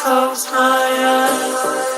close my eyes.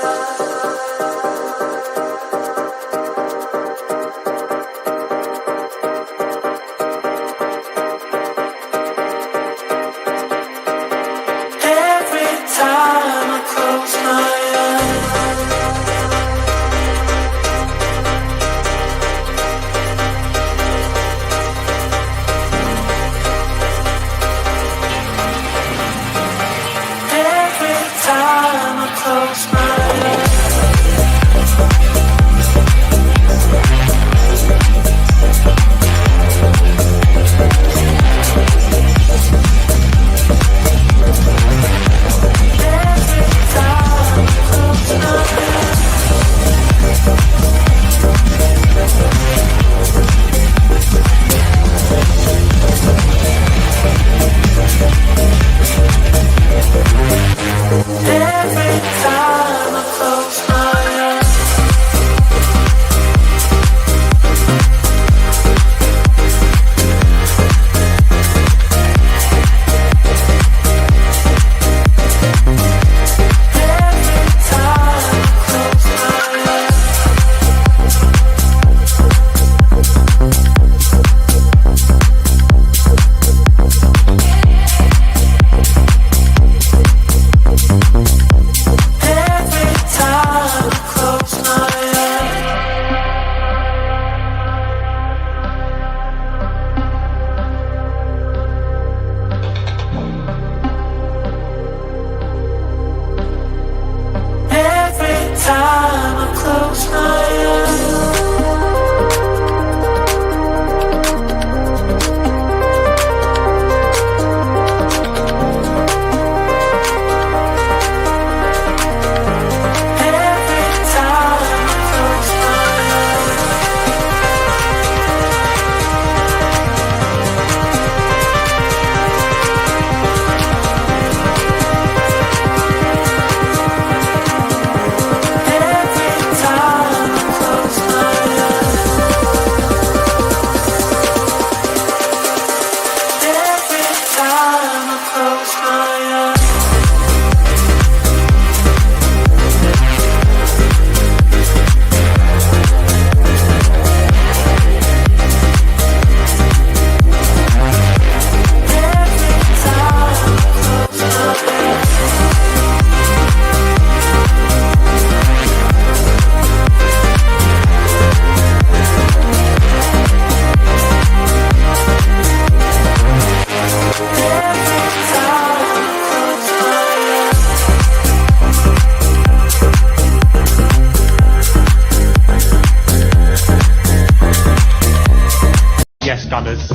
Gunners.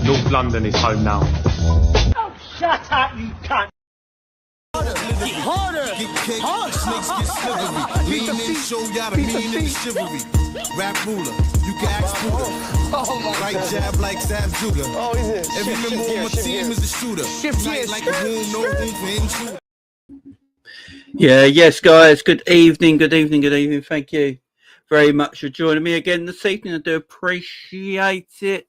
North London is home now. Oh, shut up, you cunt! Get harder! Get kicked, harder. Snakes get slithery. Lean in, show y'all the mean and the chivalry. Rap ruler, you can ask Buddha. Right jab like Sam Judah. Oh, is it? Every member on my team is a shooter. Night like a room, no room for intruder. Yeah, yes, guys. Good evening, good evening, good evening. Thank you very much for joining me again this evening. I do appreciate it.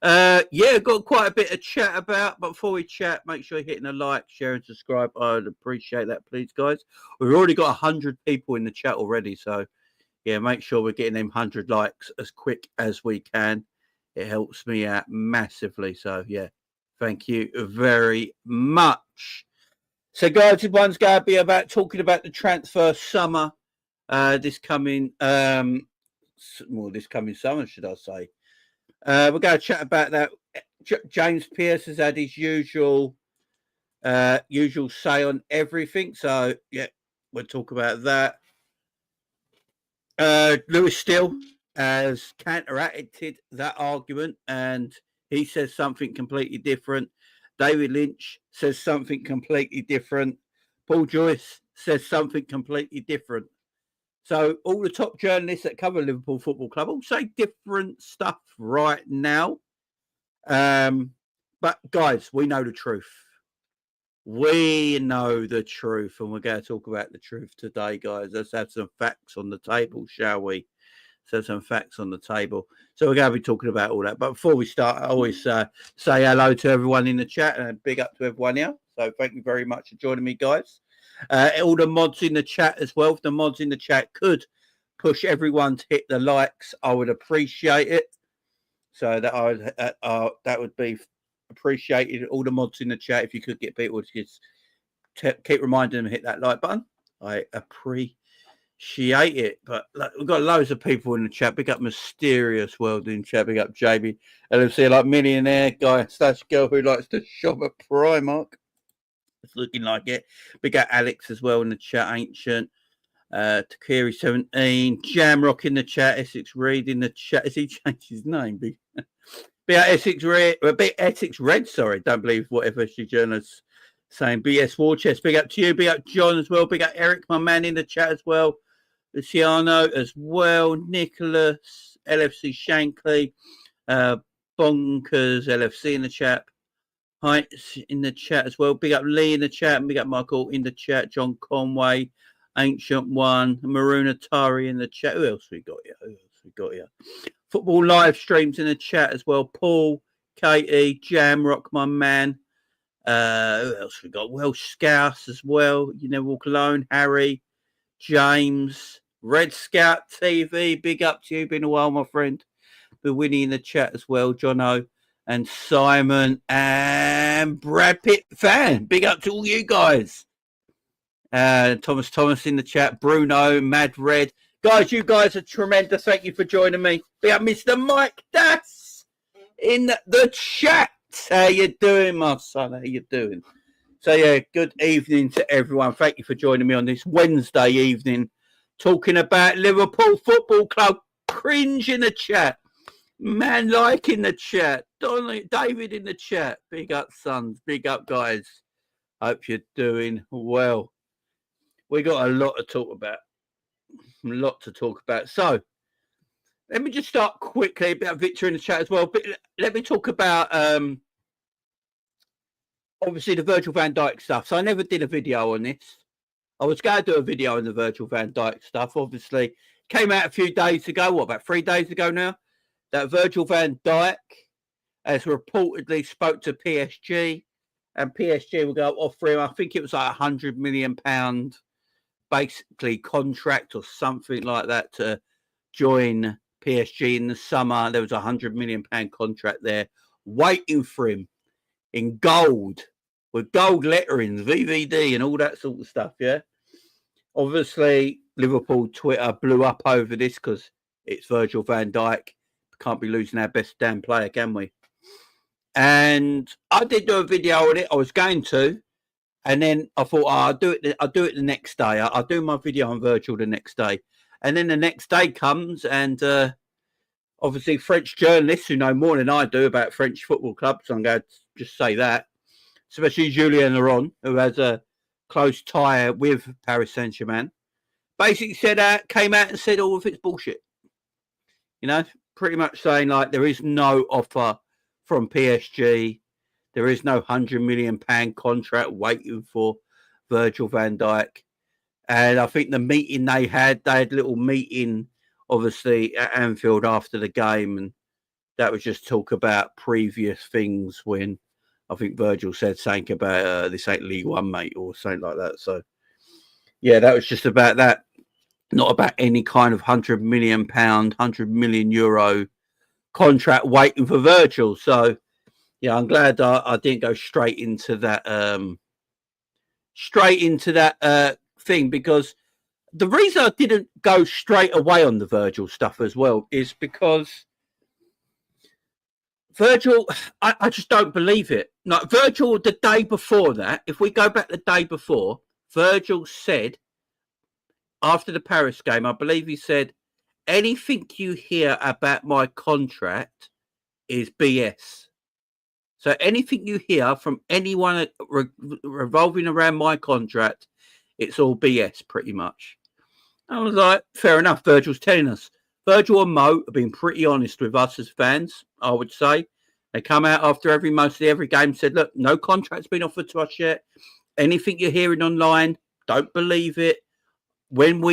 Got quite a bit of chat about, but before we chat, make sure you're hitting a like, share, and subscribe. I'd appreciate that, please, guys. We've already got 100 people in the chat already, so yeah, make sure we're getting them 100 likes as quick as we can. It helps me out massively. So yeah, thank you very much. So, guys, this one's going to be about talking about the transfer summer. This coming summer, should I say? We're going to chat about that. James Pearce has had his usual say on everything. So, yeah, we'll talk about that. Lewis Steele has counteracted that argument, and he says something completely different. David Lynch says something completely different. Paul Joyce says something completely different. So all the top journalists that cover Liverpool Football Club all say different stuff right now. But guys, we know the truth. We know the truth, and we're going to talk about the truth today, guys. Let's have some facts on the table, shall we? So some facts on the table. So we're going to be talking about all that. But before we start, I always say hello to everyone in the chat and a big up to everyone here. So thank you very much for joining me, guys. All the mods in the chat as well. If the mods in the chat could push everyone to hit the likes, I would appreciate it. So that would be appreciated. All the mods in the chat, if you could get people to just keep reminding them to hit that like button, I appreciate it. But we've got loads of people in the chat. Big up Mysterious World in chat. Big up JB LFC, like millionaire guy slash girl who likes to shop at Primark. It's looking like it. Big up Alex as well in the chat. Ancient. Takiri 17, Jamrock in the chat, Essex Reed in the chat. Has he changed his name? Big Essex Red, Essex Red, sorry, don't believe whatever Sojourner's saying. BS War Chest, big up to you, big up John as well, big up Eric, my man in the chat as well, Luciano as well, Nicholas, LFC Shankly, Bonkers, LFC in the chat, Heights in the chat as well, big up Lee in the chat, and big up Michael in the chat, John Conway, Ancient One, Maroon Atari in the chat. Who else we got here? Football live streams in the chat as well. Paul, Katie, Jamrock, my man. Who else we got? Welsh Scouts as well. You Never Walk Alone. Harry, James, Red Scout TV. Big up to you. Been a while, my friend. Been winning in the chat as well. Jono and Simon and Brad Pitt fan. Big up to all you guys. Thomas in the chat, Bruno, Mad Red. Guys, you guys are tremendous. Thank you for joining me. Be up Mr. Mike Das in the chat. How you doing, my son? How you doing? So, yeah, good evening to everyone. Thank you for joining me on this Wednesday evening, talking about Liverpool Football Club. Cringe in the chat. Man like in the chat. David in the chat. Big up, sons. Big up, guys. Hope you're doing well. We got a lot to talk about. So, let me just start quickly. A bit of Victor in the chat as well. But let me talk about, obviously, the Virgil van Dijk stuff. So, I never did a video on this. I was going to do a video on the Virgil van Dijk stuff. Obviously, came out a few days ago. About 3 days ago now? That Virgil van Dijk has reportedly spoke to PSG. And PSG will go offer him, I think it was like £100 million basically contract or something like that to join PSG in the summer. There was £100 million contract there waiting for him in gold with gold letterings, VVD and all that sort of stuff. Yeah. Obviously, Liverpool Twitter blew up over this because it's Virgil van Dijk. Can't be losing our best damn player, can we? And I did do a video on it. I was going to. And then I thought, I'll do it the next day. I'll do my video on Virgil the next day. And then the next day comes, and obviously French journalists who know more than I do about French football clubs, I'm going to just say that, especially Julien Laurent, who has a close tie with Paris Saint-Germain, basically came out and said all of it's bullshit. You know, pretty much saying like there is no offer from PSG. There is no £100 million contract waiting for Virgil van Dijk. And I think the meeting they had a little meeting, obviously, at Anfield after the game. And that was just talk about previous things when I think Virgil said something about this ain't League One, mate, or something like that. So, yeah, that was just about that. Not about any kind of £100 million, €100 million contract waiting for Virgil. So, yeah, I'm glad I didn't go straight into that thing, because the reason I didn't go straight away on the Virgil stuff as well is because Virgil, I just don't believe it. Like Virgil, the day before that, if we go back the day before, Virgil said after the Paris game, I believe he said, anything you hear about my contract is BS. So anything you hear from anyone revolving around my contract, it's all BS pretty much. I was like, fair enough. Virgil's telling us. Virgil and Mo have been pretty honest with us as fans, I would say. They come out after mostly every game and said, look, no contract's been offered to us yet. Anything you're hearing online, don't believe it. When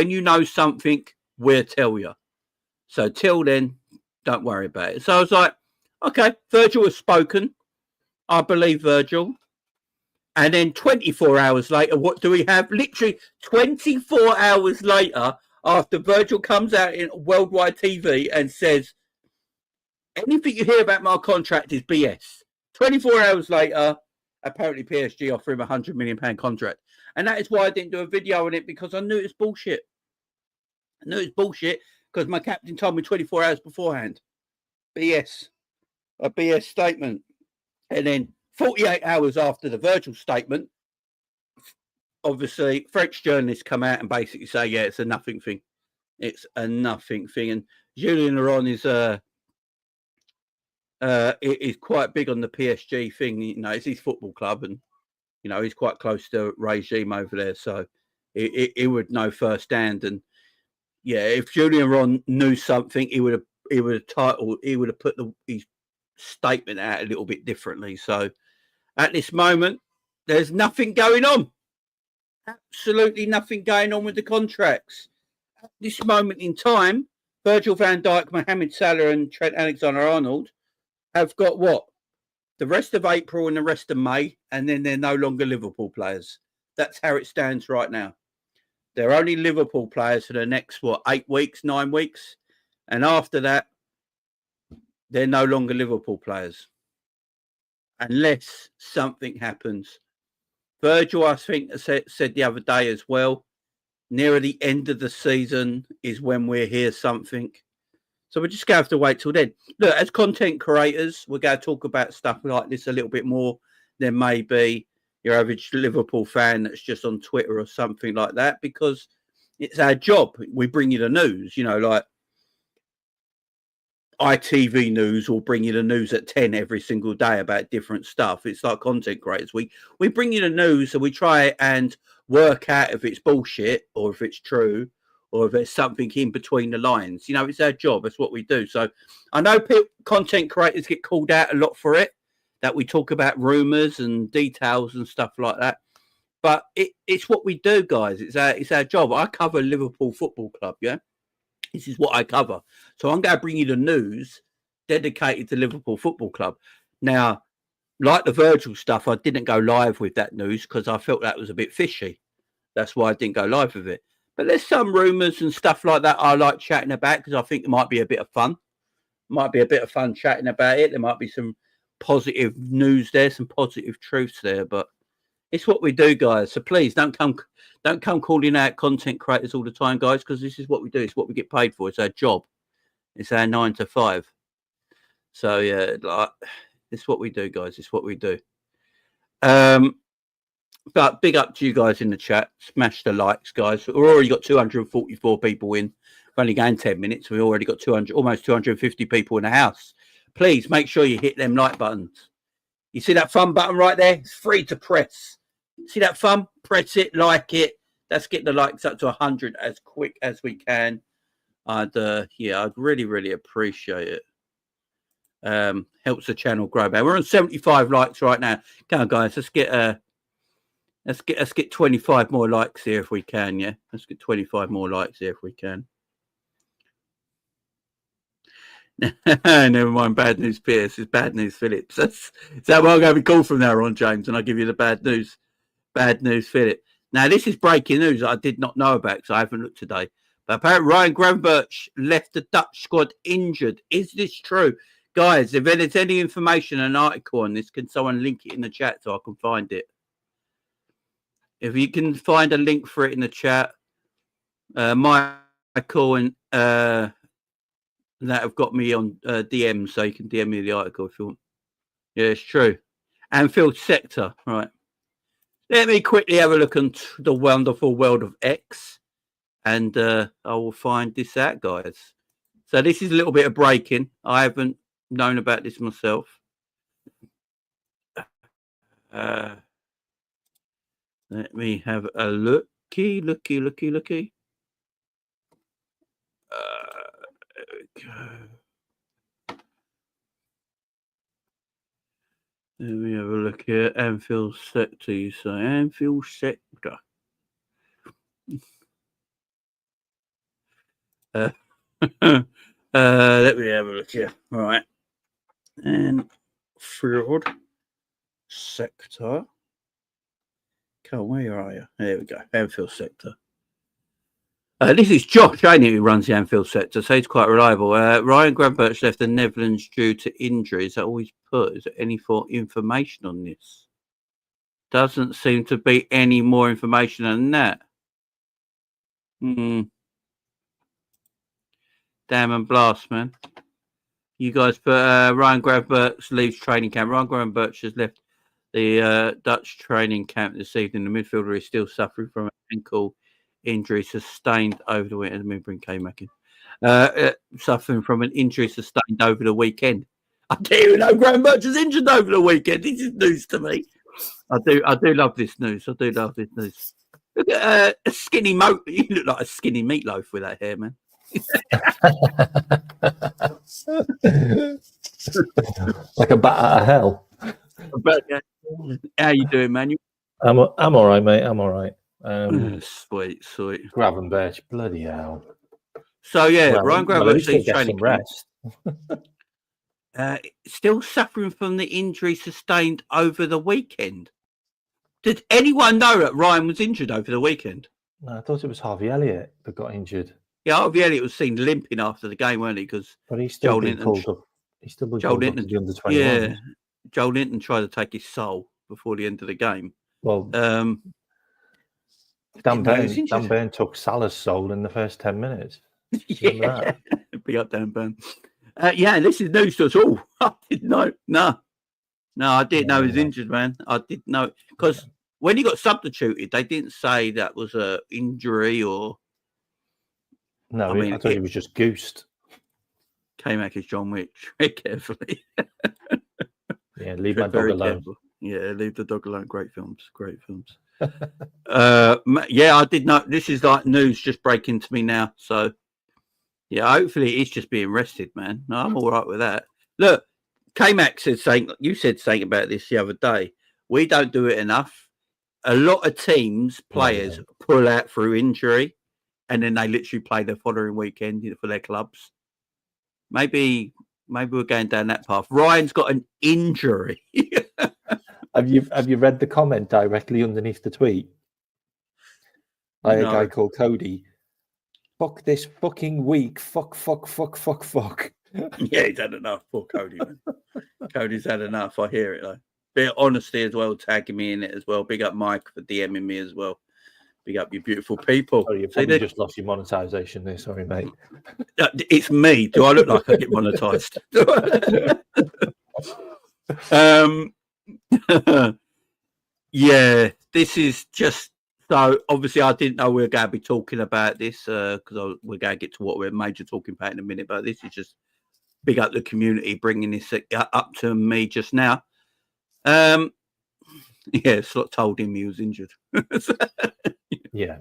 you know something, we'll tell you. So till then, don't worry about it. So I was like, okay, Virgil has spoken. I believe Virgil. And then 24 hours later, what do we have? Literally 24 hours later, after Virgil comes out in worldwide TV and says, anything you hear about my contract is BS. 24 hours later, apparently PSG offer him £100 million contract. And that is why I didn't do a video on it, because I knew it was bullshit. I knew it was bullshit because my captain told me 24 hours beforehand. BS. A BS statement. And then 48 hours after the Virgil statement, obviously, French journalists come out and basically say, yeah, it's a nothing thing. It's a nothing thing. And Julien Laurent is quite big on the PSG thing. You know, it's his football club, and you know he's quite close to regime over there, so he would know firsthand. And yeah, if Julien Laurent knew something, he would have put his statement out a little bit differently. So at this moment, there's nothing going on. Absolutely nothing going on with the contracts. At this moment in time, Virgil van Dijk, Mohamed Salah and Trent Alexander-Arnold have got what? The rest of April and the rest of May, and then they're no longer Liverpool players. That's how it stands right now. They're only Liverpool players for the next, 8 weeks, 9 weeks. And after that, they're no longer Liverpool players. Unless something happens. Virgil, I think, said the other day as well, nearer the end of the season is when we'll hear something. So we're just going to have to wait till then. Look, as content creators, we're going to talk about stuff like this a little bit more than maybe your average Liverpool fan that's just on Twitter or something like that, because it's our job. We bring you the news, you know, like ITV News will bring you the news at 10 every single day about different stuff. It's like content creators. We bring you the news, and we try and work out if it's bullshit or if it's true or if there's something in between the lines. You know, it's our job. That's what we do. So I know content creators get called out a lot for it, that we talk about rumours and details and stuff like that. But it's what we do, guys. It's our job. I cover Liverpool Football Club, yeah? This is what I cover. So I'm going to bring you the news dedicated to Liverpool Football Club. Now, like the Virgil stuff, I didn't go live with that news because I felt that was a bit fishy. That's why I didn't go live with it. But there's some rumours and stuff like that I like chatting about because I think it might be a bit of fun. Might be a bit of fun chatting about it. There might be some positive news there, some positive truths there. But it's what we do, guys. So please don't come calling out content creators all the time, guys, because this is what we do. It's what we get paid for. It's our job. It's our 9 to 5. So yeah, it's what we do, guys. It's what we do. But big up to you guys in the chat. Smash the likes, guys. We've already got 244 people in. We've only going 10 minutes. We've already got almost 250 people in the house. Please make sure you hit them like buttons. You see that thumb button right there? It's free to press. See that thumb? Press it, like it. Let's get the likes up to 100 as quick as we can. I'd really, really appreciate it. Helps the channel grow. We're on 75 likes right now. Come on, guys. Let's get 25 more likes here if we can. Yeah, let's get 25 more likes here if we can. Never mind. Bad news, Pierce. It's bad news, Phillips. Is that what I'm going to be called from now on, James? And I give you the bad news. Bad news, Philip. Now, this is breaking news I did not know about because I haven't looked today. But apparently, Ryan Gravenberch left the Dutch squad injured. Is this true? Guys, if there's any information, an article on this, can someone link it in the chat so I can find it? If you can find a link for it in the chat, Michael and that have got me on DM, so you can DM me the article if you want. Yeah, it's true. Anfield sector, right. Let me quickly have a look into the wonderful world of X, and I will find this out, guys. So this is a little bit of breaking. I haven't known about this myself. Let me have a looky. There we go. Let me have a look here. Anfield sector, you say. Anfield sector. Let me have a look here. All right. Anfield sector. Come on, where are you? There we go. Anfield sector. This is Josh, ain't it, who runs the Anfield sector, so he's quite reliable. Ryan Gravenberch left the Netherlands due to injury. Is that all he's put? Is there any information on this? Doesn't seem to be any more information than that. Damn and blast, man. You guys put Ryan Gravenberch leaves training camp. Ryan Gravenberch has left the Dutch training camp this evening. The midfielder is still suffering from an ankle injury sustained over the weekend. Let me bring K-Mac in. Suffering from an injury sustained over the weekend. I didn't even know Gravenberch was injured over the weekend. This is news to me. I do love this news. I do love this news. Look at a skinny moat. You look like a skinny meatloaf with that hair, man. Like a bat out of hell. How you doing, man? I'm all right, mate. I'm all right. Sweet. Gravenberch, bloody hell. So yeah, Ryan Gravenberch needs training rest. Still suffering from the injury sustained over the weekend. Did anyone know that Ryan was injured over the weekend? No, I thought it was Harvey Elliott that got injured. Yeah, Harvey Elliott was seen limping after the game, weren't he? But he's still been called up. He's still been called up to the under 21. Yeah, Joel Linton tried to take his soul before the end of the game. Well, Dan Burn took Salah's soul in the first 10 minutes. Yeah, big up Dan Burn. Yeah, this is news to us all. I didn't know. No, I didn't know he was injured, man. I didn't know because when he got substituted, they didn't say that was a injury or. No, I thought he was just goosed. K-Mac is John Wick. Very carefully. Yeah, leave my dog alone. Careful. Yeah, leave the dog alone. Great films. Yeah, I did not. This is like news just breaking to me now. So, yeah, hopefully it's just being rested, man. No, I'm all right with that. Look, K-Mac said something. You said something about this the other day. We don't do it enough. A lot of teams, players pull out through injury, and then they literally play the following weekend for their clubs. Maybe we're going down that path. Ryan's got an injury. Have you read the comment directly underneath the tweet? By a guy called Cody. Fuck this fucking week. Fuck. Yeah, he's had enough. Poor Cody, man. Cody's had enough. I hear it though. Bit of honesty as well, tagging me in it as well. Big up Mike for DMing me as well. Big up you beautiful people. Sorry, you probably just lost your monetization there. Sorry, mate. It's me. Do I look like I get monetized? Yeah, this is just so obviously I didn't know we were going to be talking about this because we're going to get to what we're major talking about in a minute. But this is just big up the community bringing this up to me just now. Yeah, Slot told him he was injured. Yeah.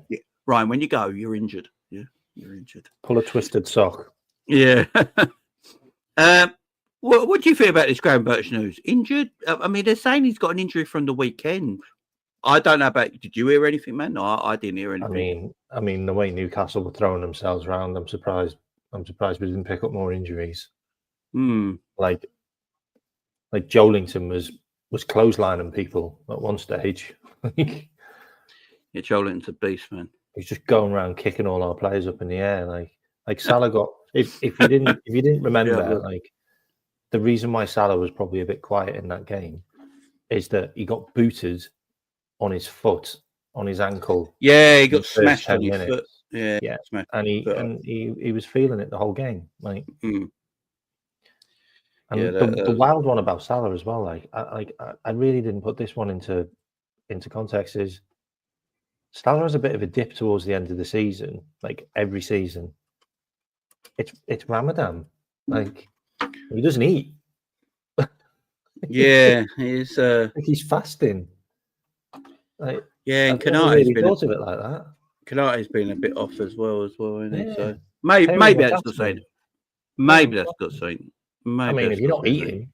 Ryan, when you go, you're injured. Yeah, you're injured. Pull a twisted sock. Yeah. What do you feel about this Gravenberch news? Injured? I mean, they're saying he's got an injury from the weekend. I don't know about. Did you hear anything, man? No, I didn't hear anything. I mean, the way Newcastle were throwing themselves around, I'm surprised we didn't pick up more injuries. Like Joelinton was clotheslining people at one stage. Yeah, Joelinton's a beast, man. He's just going around kicking all our players up in the air. Like Salah got. If you didn't remember, like the reason why Salah was probably a bit quiet in that game is that he got booted on his foot, on his ankle. Yeah, he got smashed on his foot. Yeah, and he was feeling it the whole game. Like, and the wild one about Salah as well. I really didn't put this one into context. Is Salah has a bit of a dip towards the end of the season, like every season. It's Ramadan. Like he doesn't eat. Yeah, he's he's fasting. Like, yeah, and Kanate really thought of it like that. Kanate's been a bit off as well, isn't he? So maybe that's the same. Maybe that's the same. I mean, if you're not eating,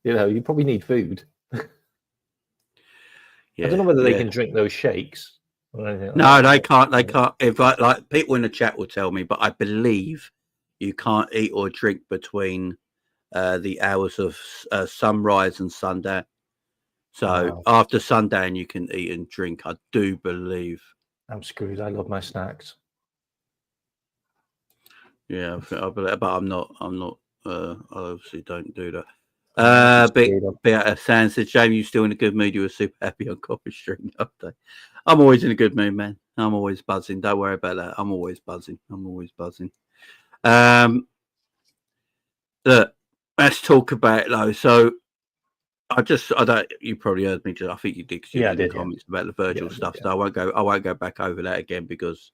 you probably need food. Yeah, I don't know whether they can drink those shakes. Or anything like no, they can't. They can't. If like people in the chat will tell me, but I believe you can't eat or drink between the hours of sunrise and sundown. So after sundown, you can eat and drink. I do believe. I'm screwed. I love my snacks. Yeah, I believe, but I'm not. I obviously don't do that. But Sam said, Jamie, you're still in a good mood. You were super happy on Coffee Street the other day. I'm always in a good mood, man. I'm always buzzing. Don't worry about that. I'm always buzzing. Look, let's talk about it though. So I don't. You probably heard me. I think you did. Yeah, I did. Comments about the Virgil stuff. So I won't go back over that again because,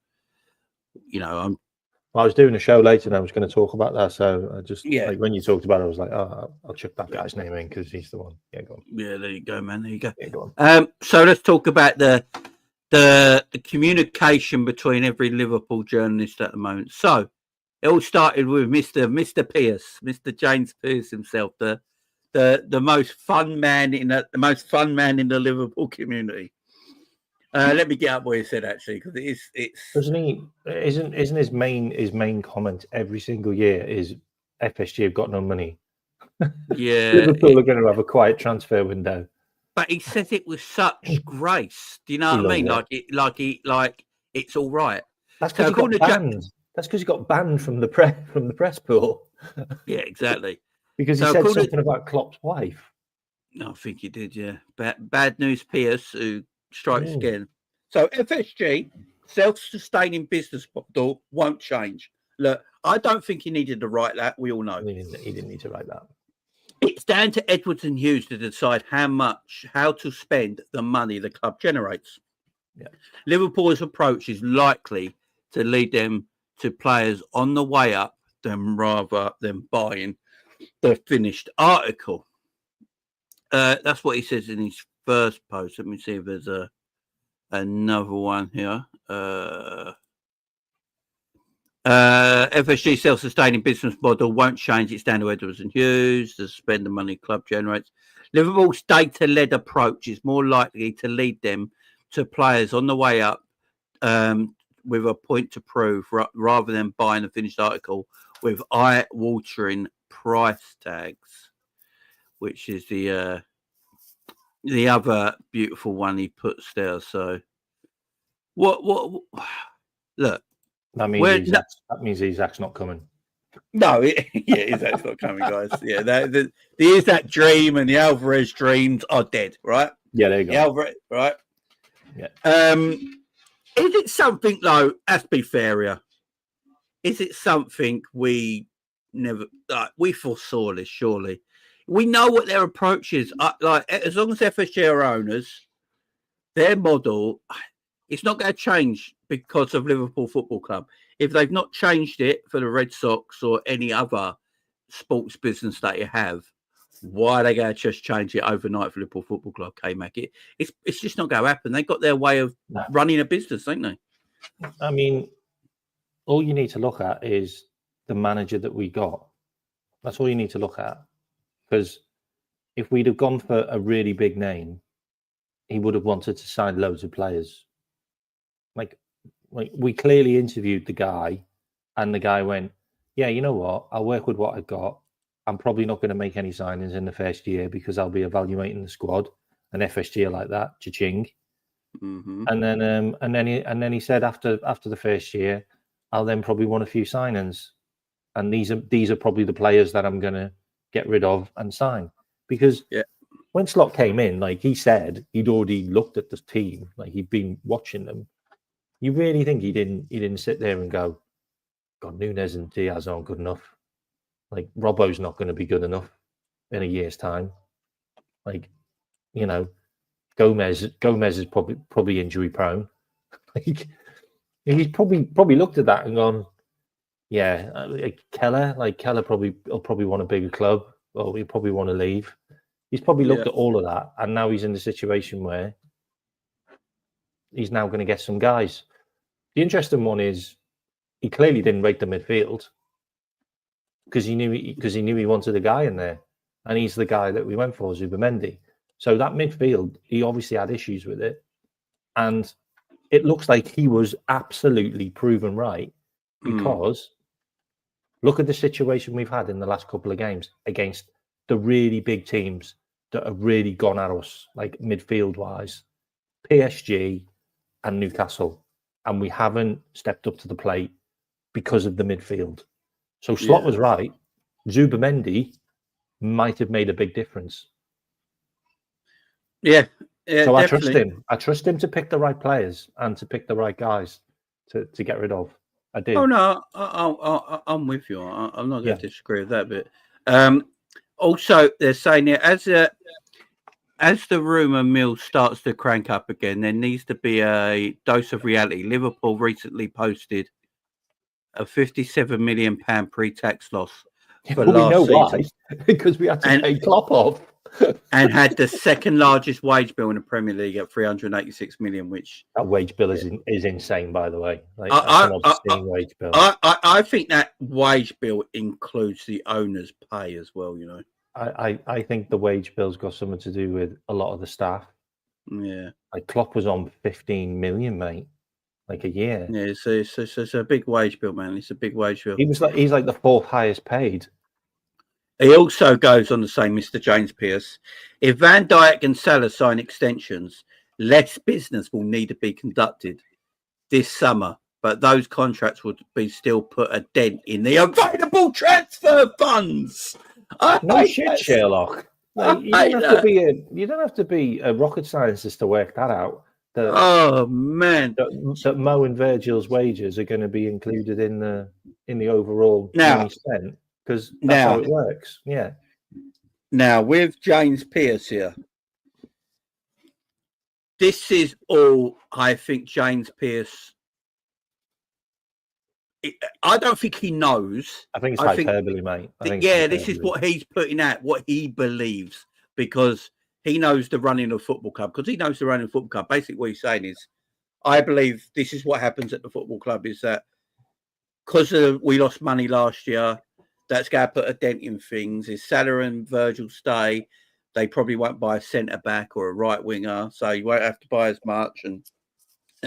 I was doing a show later and I was going to talk about that. So I just, like when you talked about it, I was like, oh, I'll chuck that guy's name in because he's the one. Yeah, go on. Yeah, there you go, man. There you go. Yeah, go on. So let's talk about the communication between every Liverpool journalist at the moment. So it all started with Mr. Pierce, Mr. James Pierce himself, the most fun man in the Liverpool community. Let me get up what he said actually, because it's doesn't he? Isn't his main comment every single year is FSG have got no money. Yeah, Liverpool are going to have a quiet transfer window. But he says it with such grace. Do you know what I mean? Like it's all right. That's because he got banned. That's because he got banned from the press pool. Yeah, exactly. Because he said something about Klopp's wife. No, I think he did. Yeah, bad news, Pierce, who strikes again. So FSG, self-sustaining business model, won't change. Look, I don't think he needed to write that. We all know he didn't need to write that. It's down to Edwards and Hughes to decide how to spend the money the club generates. Yeah. Liverpool's approach is likely to lead them to players on the way up rather than buying the finished article. That's what he says in his first post. Let me see if there's another one here. FSG self-sustaining business model won't change. It's down to Edwards and Hughes to spend the money club generates. Liverpool's data-led approach is more likely to lead them to players on the way up with a point to prove rather than buying a finished article with eye-watering price tags, which is the other beautiful one he puts there. So what look, that means Isaac's not coming. No, Isaac's not coming, guys. Yeah, the Isaac dream and the Alvarez dreams are dead, right? Yeah, there you go. The Alvarez, right? Yeah. Is it something though? Let's be fair here. Is it something we never we foresaw this? Surely we know what their approach is. As long as FSG are owners, their model, it's not going to change because of Liverpool Football Club. If they've not changed it for the Red Sox or any other sports business that you have, why are they going to just change it overnight for Liverpool Football Club, K-Mac? It's just not going to happen. They've got their way of running a business, don't they? I mean, all you need to look at is the manager that we got. That's all you need to look at. Because if we'd have gone for a really big name, he would have wanted to sign loads of players. Like we clearly interviewed the guy, and the guy went, yeah, you know what? I'll work with what I've got. I'm probably not going to make any signings in the first year because I'll be evaluating the squad. And FSG are like that, cha-ching. Mm-hmm. And then he said after the first year, I'll then probably want a few signings, and these are probably the players that I'm going to get rid of and sign. Because when Slot came in, like he said, he'd already looked at the team, like he'd been watching them. You really think he didn't sit there and go, God, Nunes and Diaz aren't good enough. Like Robbo's not going to be good enough in a year's time. Like, you know, Gomez is probably injury prone. Like he's probably looked at that and gone, yeah, Keller will probably want a bigger club, or he'll probably want to leave. He's probably looked at all of that, and now he's in the situation where he's now going to get some guys. The interesting one is he clearly didn't rate the midfield because he knew he wanted a guy in there, and he's the guy that we went for, Zubimendi. So that midfield, he obviously had issues with it, and it looks like he was absolutely proven right because look at the situation we've had in the last couple of games against the really big teams that have really gone at us, like midfield wise, PSG and Newcastle, and we haven't stepped up to the plate because of the midfield. So Slot was right. Zubimendi might have made a big difference. Yeah, so definitely. I trust him. I trust him to pick the right players and to pick the right guys to get rid of. I do. Oh no, I'm with you. I'm not going to disagree with that bit. Also, they're saying here as the rumour mill starts to crank up again, there needs to be a dose of reality. Liverpool recently posted a £57 million pre-tax loss for last we know season. Why? Because we had to pay Klopp off. And had the second largest wage bill in the Premier League at 386 million, which that wage bill is insane, by the way. Like, that's an obscene wage bill. I think that wage bill includes the owner's pay as well. You know, I think the wage bill's got something to do with a lot of the staff. Yeah, like Klopp was on 15 million, mate, like a year. Yeah, it's a big wage bill, man. It's a big wage bill. He's like the fourth highest paid. He also goes on to say, Mr. James Pearce, if Van Dijk and Salah sign extensions, less business will need to be conducted this summer, but those contracts would be still put a dent in the available transfer funds. No shit, Sherlock. Like, you don't have to be a rocket scientist to work that out. Oh man, that Mo and Virgil's wages are going to be included in the overall money spent. Because that's how it works. Yeah. Now, with James Pearce here, this is all I think James Pearce. I don't think he knows. I think it's hyperbole, mate. This is what he's putting out, what he believes, because he knows the running of football club. Because he knows the running of football club. Basically, what he's saying is, I believe this is what happens at the football club is that because we lost money last year. That's going to put a dent in things. If Salah and Virgil stay, they probably won't buy a centre back or a right winger, so you won't have to buy as much and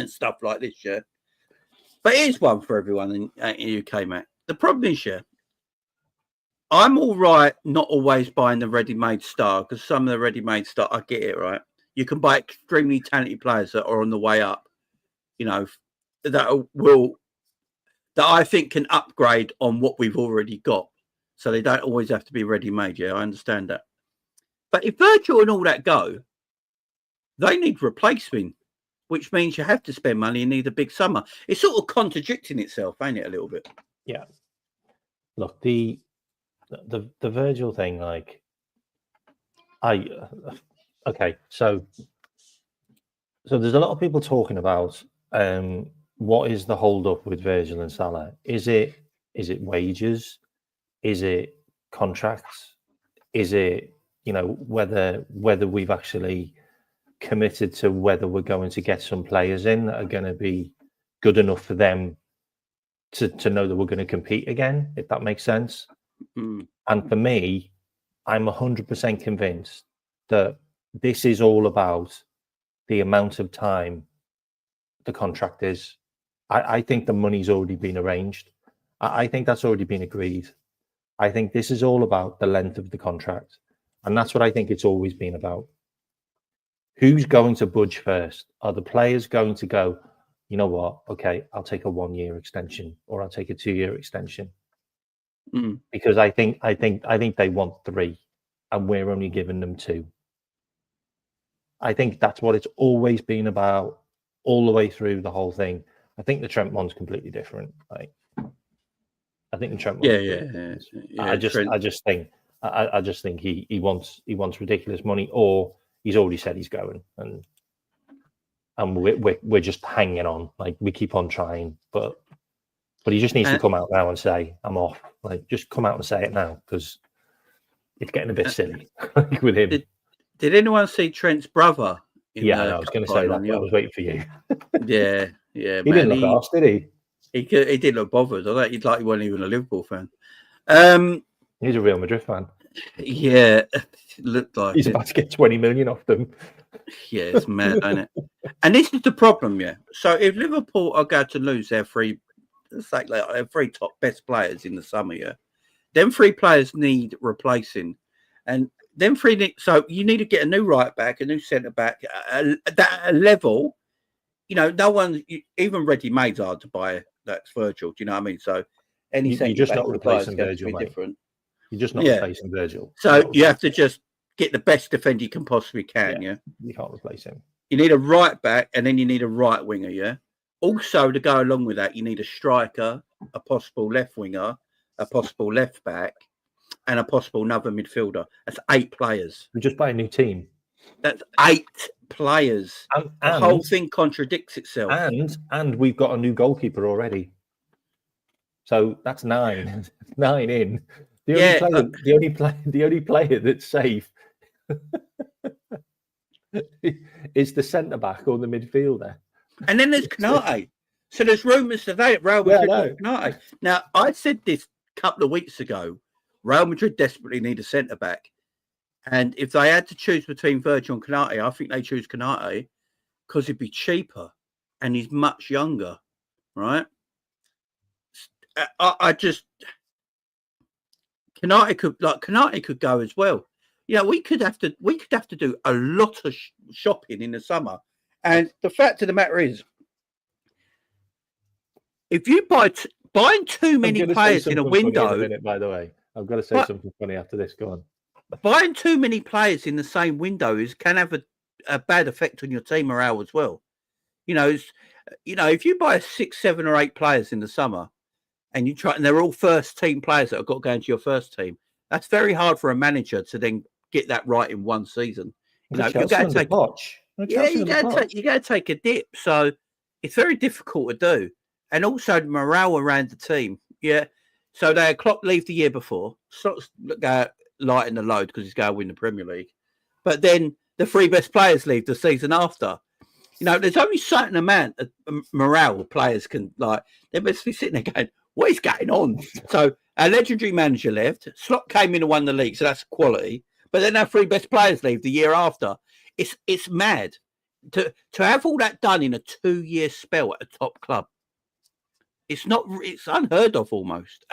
stuff like this. Yeah, but here's one for everyone in the UK, Matt. The problem is, I'm all right not always buying the ready-made star because some of the ready-made star, I get it, right? You can buy extremely talented players that are on the way up, you know, that I think can upgrade on what we've already got. So they don't always have to be ready-made. Yeah, I understand that. But if Virgil and all that go, they need replacement, which means you have to spend money and need a big summer. It's sort of contradicting itself, ain't it, a little bit? Yeah. Look, the Virgil thing, like, okay, so there's a lot of people talking about what is the hold up with Virgil and Salah? Is it wages? Is it contracts? Is it, whether we've actually committed to whether we're going to get some players in that are going to be good enough for them to know that we're going to compete again, if that makes sense? Mm. And for me, I'm 100% convinced that this is all about the amount of time the contract is. I think the money's already been arranged. I think that's already been agreed. I think this is all about the length of the contract. And that's what I think it's always been about. Who's going to budge first? Are the players going to go, you know what? Okay, I'll take a 1-year extension or I'll take a 2-year extension. Mm. Because I think they want 3 and we're only giving them 2. I think that's what it's always been about all the way through the whole thing. I think the Trent one's completely different. Like, I think the Trent one. Yeah. I just think he wants ridiculous money, or he's already said he's going, and we're just hanging on. Like, we keep on trying, but he just needs to come out now and say, I'm off. Like, just come out and say it now, because it's getting a bit silly with him. Did anyone see Trent's brother? I was going to say that. I was waiting for you. Yeah. He didn't look asked, did he? He did look bothered. I thought he'd like he wasn't even a Liverpool fan. He's a Real Madrid fan. Yeah, looked like he's about to get 20 million off them. Yeah, it's mad, ain't it? And this is the problem, yeah. So if Liverpool are going to lose their 3 top best players in the summer, yeah, them 3 players need replacing. And them three. So you need to get a new right back, a new centre back, that level. You know, no one, even ready-made's hard to buy. That's Virgil. Do you know what I mean? So you're just not replacing Virgil, mate. Different. You're just not replacing Virgil. So you have to just get the best defender you can possibly can. Yeah, you can't replace him. You need a right back, and then you need a right winger. Yeah. Also, to go along with that, you need a striker, a possible left winger, a possible left back, and a possible another midfielder. That's 8 players. We just buy a new team. That's 8 players. And the whole thing contradicts itself. And we've got a new goalkeeper already. So that's 9. 9 in. The only player that's safe is the centre back or the midfielder. And then there's Canate. So there's rumours today at Real Madrid with Canate. Now, I said this a couple of weeks ago. Real Madrid desperately need a centre back. And if they had to choose between Virgil and Canate, I think they choose Canate because he'd be cheaper and he's much younger, right? Canate could go as well. Yeah, we could have to do a lot of shopping in the summer. And the fact of the matter is, if you buying too many players in a window, by the way, I've got to say something funny after this. Go on. Buying too many players in the same window can have a bad effect on your team morale as well. If you buy 6, 7, or 8 players in the summer, and they're all first team players that have got to go into your first team, that's very hard for a manager to then get that right in one season. You're going to take a dip, so it's very difficult to do. And also the morale around the team, So they had Klopp leave the year before, lighten the load because he's going to win the Premier League. But then the 3 best players leave the season after. There's only a certain amount of morale players can they must be sitting there going, what is going on? So our legendary manager left. Slot came in and won the league, so that's quality. But then our 3 best players leave the year after. It's mad to have all that done in a 2-year spell at a top club. It's unheard of almost.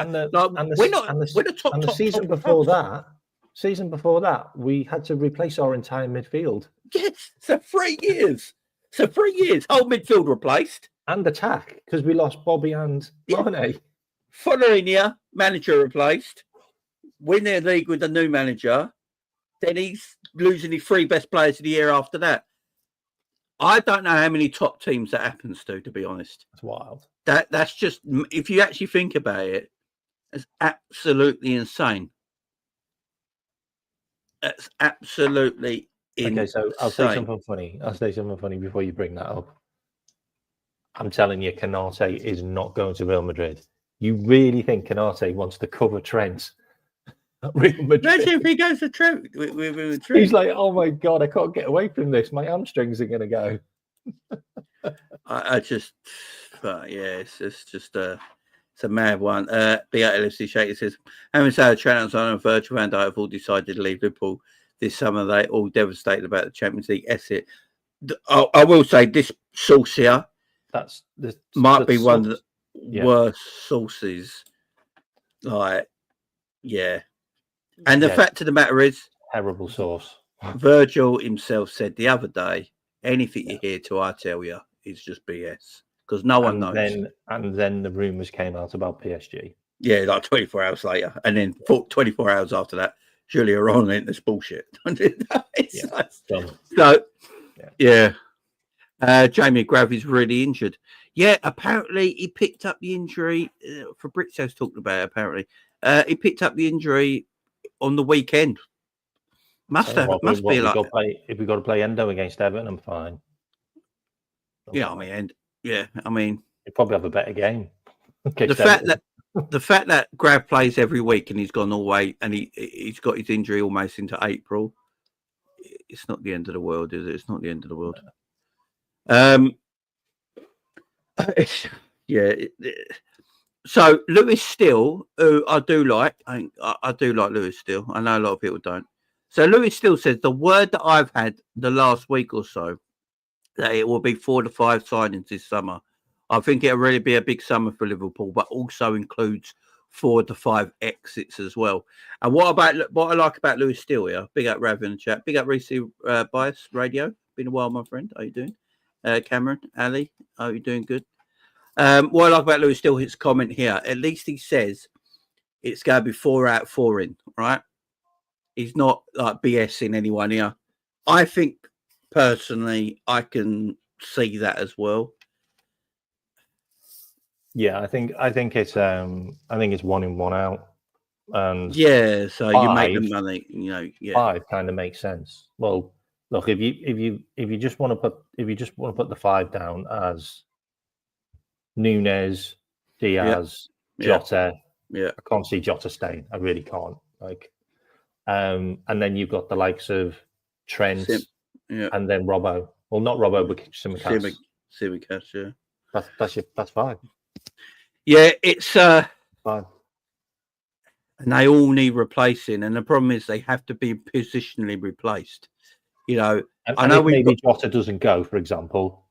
Season before that, we had to replace our entire midfield. Yes, so 3 years. Whole midfield replaced. And attack, because we lost Bobby and Mane. Following year, manager replaced. Win their league with a new manager. Then he's losing his 3 best players of the year after that. I don't know how many top teams that happens to be honest. It's wild. That's just, if you actually think about it, it's absolutely insane. That's absolutely insane. Okay, so I'll say something funny before you bring that up. I'm telling you, Canate is not going to Real Madrid. You really think Canate wants to cover Trent? Real Madrid. Imagine if he goes to Trent. He's like, oh my God, I can't get away from this. My hamstrings are going to go. It's a mad one. BLFC Shaker says, having said Trent and Virgil van Dijk have all decided to leave Liverpool this summer, they all devastated about the Champions League exit. I will say this source here might be one of the worst sources. And the fact of the matter is, terrible source. Virgil himself said the other day, anything you hear till I tell you is just BS. Because no one knows. And then the rumours came out about PSG. Yeah, like 24 hours later. And then 24 hours after that, Julia Ron into this bullshit. Jamie Gravy's really injured. Yeah, apparently he picked up the injury. Fabrizio's talking about it, apparently. He picked up the injury on the weekend. If we got to play Endo against Everton, I'm fine. He'd probably have a better game. The fact that Grav plays every week and he's gone all the way and he's got his injury almost into April, it's not the end of the world, is it? It's not the end of the world. So Lewis Steele, who I do like, I do like Lewis Steele. I know a lot of people don't. So Lewis Steele says the word that I've had the last week or so, that it will be 4 to 5 signings this summer. I think it'll really be a big summer for Liverpool, but also includes 4 to 5 exits as well. And what I like about Lewis Steele here? Big up Rav in the chat. Big up Reese Bias Radio. Been a while, my friend. How you doing? Cameron, Ali, are you doing good? What I like about Lewis Steele, his comment here, at least he says it's going to be 4 out, 4 in, right? He's not like BSing anyone here. I think personally, I can see that as well. Yeah, I think it's 1 in, 1 out. And yeah, so you make the money, Yeah, 5 kind of makes sense. Well, look, if you just want to put the 5 down as Nunes, Diaz, Jota, I can't see Jota staying. I really can't. And then you've got the likes of Trent, and then Robbo. Well, not Robbo, but Tsimikas. Tsimikas, yeah. That's 5. Yeah, it's 5. And they all need replacing, and the problem is they have to be positionally replaced. I know maybe Jota doesn't go, for example,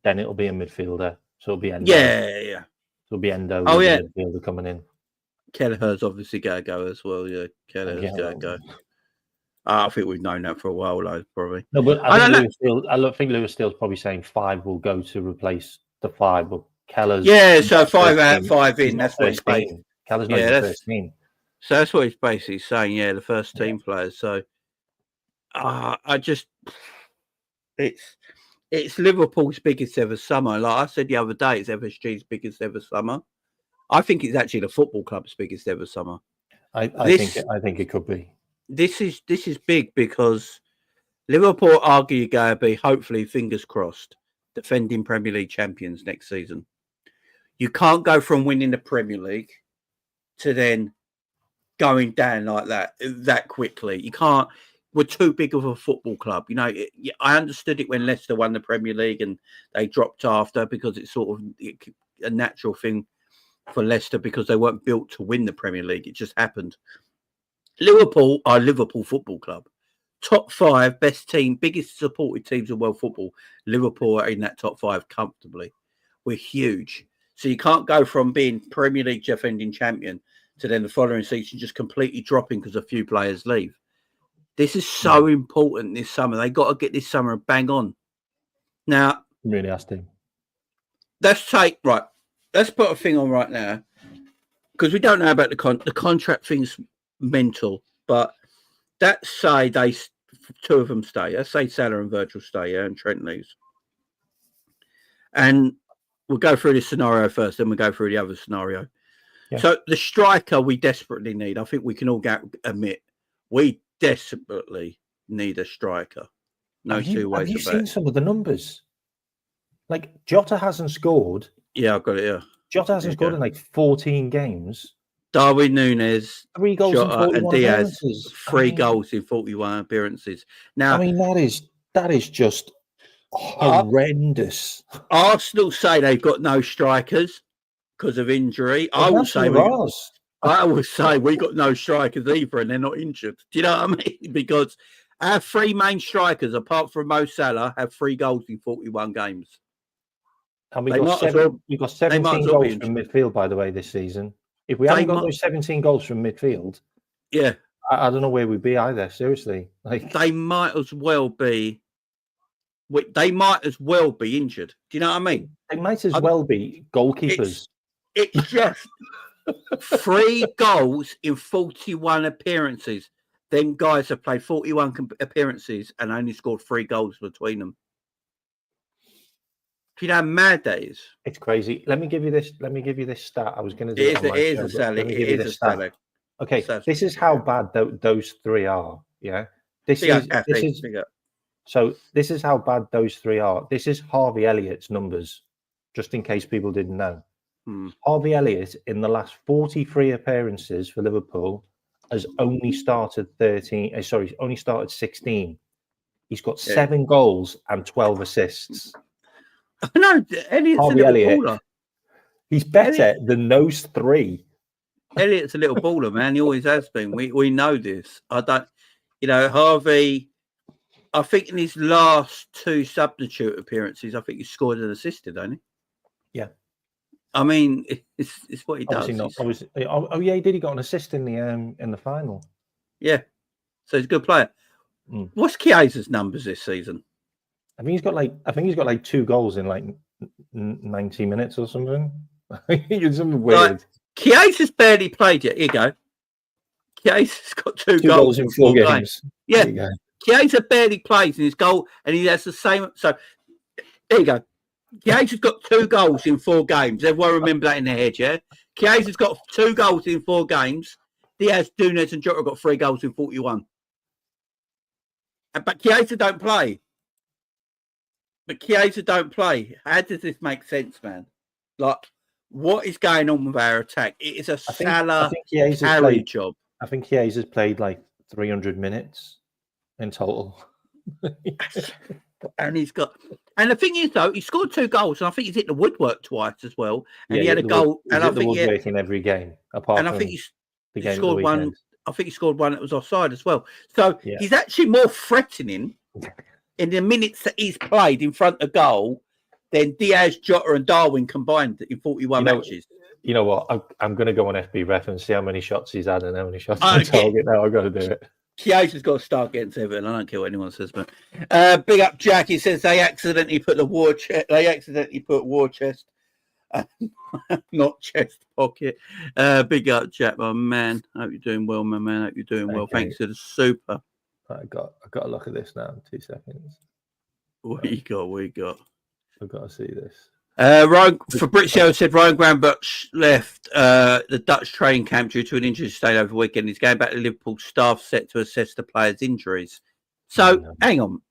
then it'll be a midfielder. So it'll be Endo. Yeah. So it'll be Endo. Oh, yeah. Midfielder coming in. Kelleher's obviously got to go as well. Yeah, Kelleher's got to go. I think we've known that for a while, though, probably. No, but I think Lewis Steele's probably saying 5 will go to replace the 5, but Keller's... Yeah, so 5 out, 5 in. That's what he's saying. Keller's not the first team. So that's what he's basically saying, yeah, the first team players. So it's Liverpool's biggest ever summer. Like I said the other day, it's FSG's biggest ever summer. I think it's actually the football club's biggest ever summer. I think it could be. This is big because Liverpool are going to be, hopefully, fingers crossed, defending Premier League champions next season. You can't go from winning the Premier League to then going down like that quickly. You can't. We're too big of a football club. I understood it when Leicester won the Premier League and they dropped after because it's sort of a natural thing for Leicester because they weren't built to win the Premier League. It just happened. Liverpool are Liverpool Football Club. Top 5, best team, biggest supported teams in world football. Liverpool are in that top 5 comfortably. We're huge. So you can't go from being Premier League defending champion to then the following season just completely dropping because a few players leave. This is so important this summer. They got to get this summer bang on. Now, really has to. Let's put a thing on right now because we don't know about the contract thing's mental, but let's say 2 of them stay. Let's say Salah and Virgil stay, and Trent leaves. And we'll go through this scenario first, then we'll go through the other scenario. Yeah. So the striker we desperately need. I think we can all admit we desperately need a striker. No two ways about it. Have you seen some of the numbers? Like Jota hasn't scored. Yeah, I've got it here. Jota hasn't scored in like 14 games. Darwin Nunes, 3 goals Jota, in 41 and Diaz, appearances. 3 goals in 41 appearances. Now, that is just horrendous. Arsenal say they've got no strikers because of injury. I will say we got no strikers either, and they're not injured. Do you know what I mean? Because our 3 main strikers, apart from Mo Salah, have 3 goals in 41 games. And we've got 17 goals from midfield, by the way, this season. If we haven't got those 17 goals from midfield, I don't know where we'd be either. Seriously, they might as well be. They might as well be injured. Do you know what I mean? They might as well be goalkeepers. It's just 3 goals in 41 appearances. Them guys have played 41 appearances and only scored 3 goals between them. Do you know how mad that is? It's crazy. Let me give you this stat. I was going to do it. It is a stat. Okay, this is how bad those 3 are. Yeah, this is how bad those 3 are. This is Harvey Elliott's numbers, just in case people didn't know. Harvey Elliott, in the last 43 appearances for Liverpool, has only started 16. He's got 7 goals and 12 assists. No, Elliott's a little baller. He's better than those 3. Elliott's a little baller, man. He always has been. We know this. Harvey, I think in his last 2 substitute appearances, I think he scored and assisted, hasn't he? Yeah. I mean, it's what he does. Obviously not. Obviously, oh yeah, he did. He got an assist in the final. Yeah, so he's a good player. What's Chiesa's numbers this season? I think he's got like 2 goals in like 90 minutes or something. It's something weird. Like, Chiesa's barely played yet. Here you go. Chiesa's got 2 goals in 4 games. Yeah, Chiesa barely plays in his goal, and he has the same. So there you go. Chiesa's got 2 goals in 4 games. Everyone remember that in their head, yeah? Chiesa's got 2 goals in 4 games. Diaz, Nunes, and Jota got 3 goals in 41. But Chiesa don't play. How does this make sense, man? Like, what is going on with our attack? It is a Salah carry job. I think Chiesa's played like 300 minutes in total. And the thing is, though, he scored 2 goals, and I think he's hit the woodwork twice as well. And he had a goal, and I think in every game, apart from he scored one. I think he scored one that was offside as well. So he's actually more threatening in the minutes that he's played in front of goal than Diaz, Jota, and Darwin combined in 41 matches. You know what? I'm going to go on FB Ref and see how many shots he's had and how many shots on target. Now I've got to do it. Chiesa's got to start against Everton. I don't care what anyone says, but big up Jack. He says they accidentally put war chest, not chest pocket. Big up Jack, my man. Hope you're doing well, my man. Hope you're doing well. Thanks to the super. I got a look at this now in 2 seconds. What you got? I've got to see this. Fabrizio said Ryan Gravenberch left the Dutch training camp due to an injury stayed over the weekend. He's going back to Liverpool staff set to assess the players' injuries. So, hang on.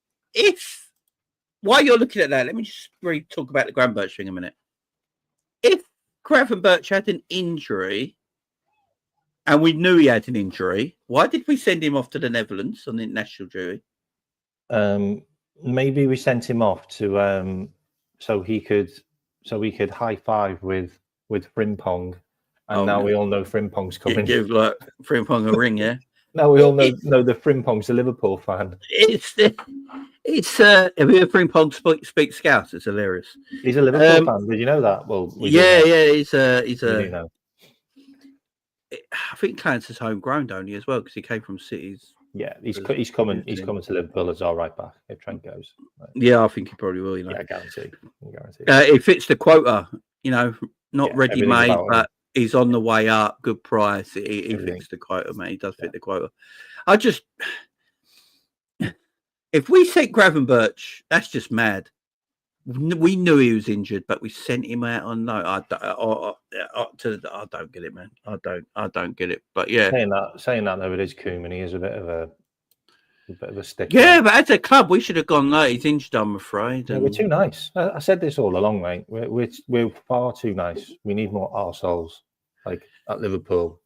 While you're looking at that, let me just really talk about the Gravenberch thing a minute. If Gravenberch had an injury, and we knew he had an injury, why did we send him off to the Netherlands on international duty? Maybe we sent him off to so he could high five with Frimpong, and now we all know Frimpong's coming. Give like Frimpong a ring, yeah. Now we all know the Frimpong's a Liverpool fan. It's if you hear Frimpong speak Scouse, it's hilarious. He's a Liverpool fan. Did you know that? Well, he's a. You know. I think Clarence is homegrown, don't he, as well, because he came from Cities. Yeah, he's coming to Liverpool as our right back if Trent goes. Right. Yeah, I think he probably will. You know, yeah, guarantee. It fits the quota. You know, not ready made, but he's on the way up. Good price. He fits the quota, mate. He does fit the quota. If we sent Gravenberch, that's just mad. We knew he was injured, but we sent him out on no. I don't get it, man. I don't get it. But yeah, saying that though, it is Koeman. He is a bit of a stick. Yeah, but as a club, we should have gone. No, he's injured. I'm afraid. Yeah, we're too nice. I said this all along, mate. We're far too nice. We need more arseholes, like at Liverpool.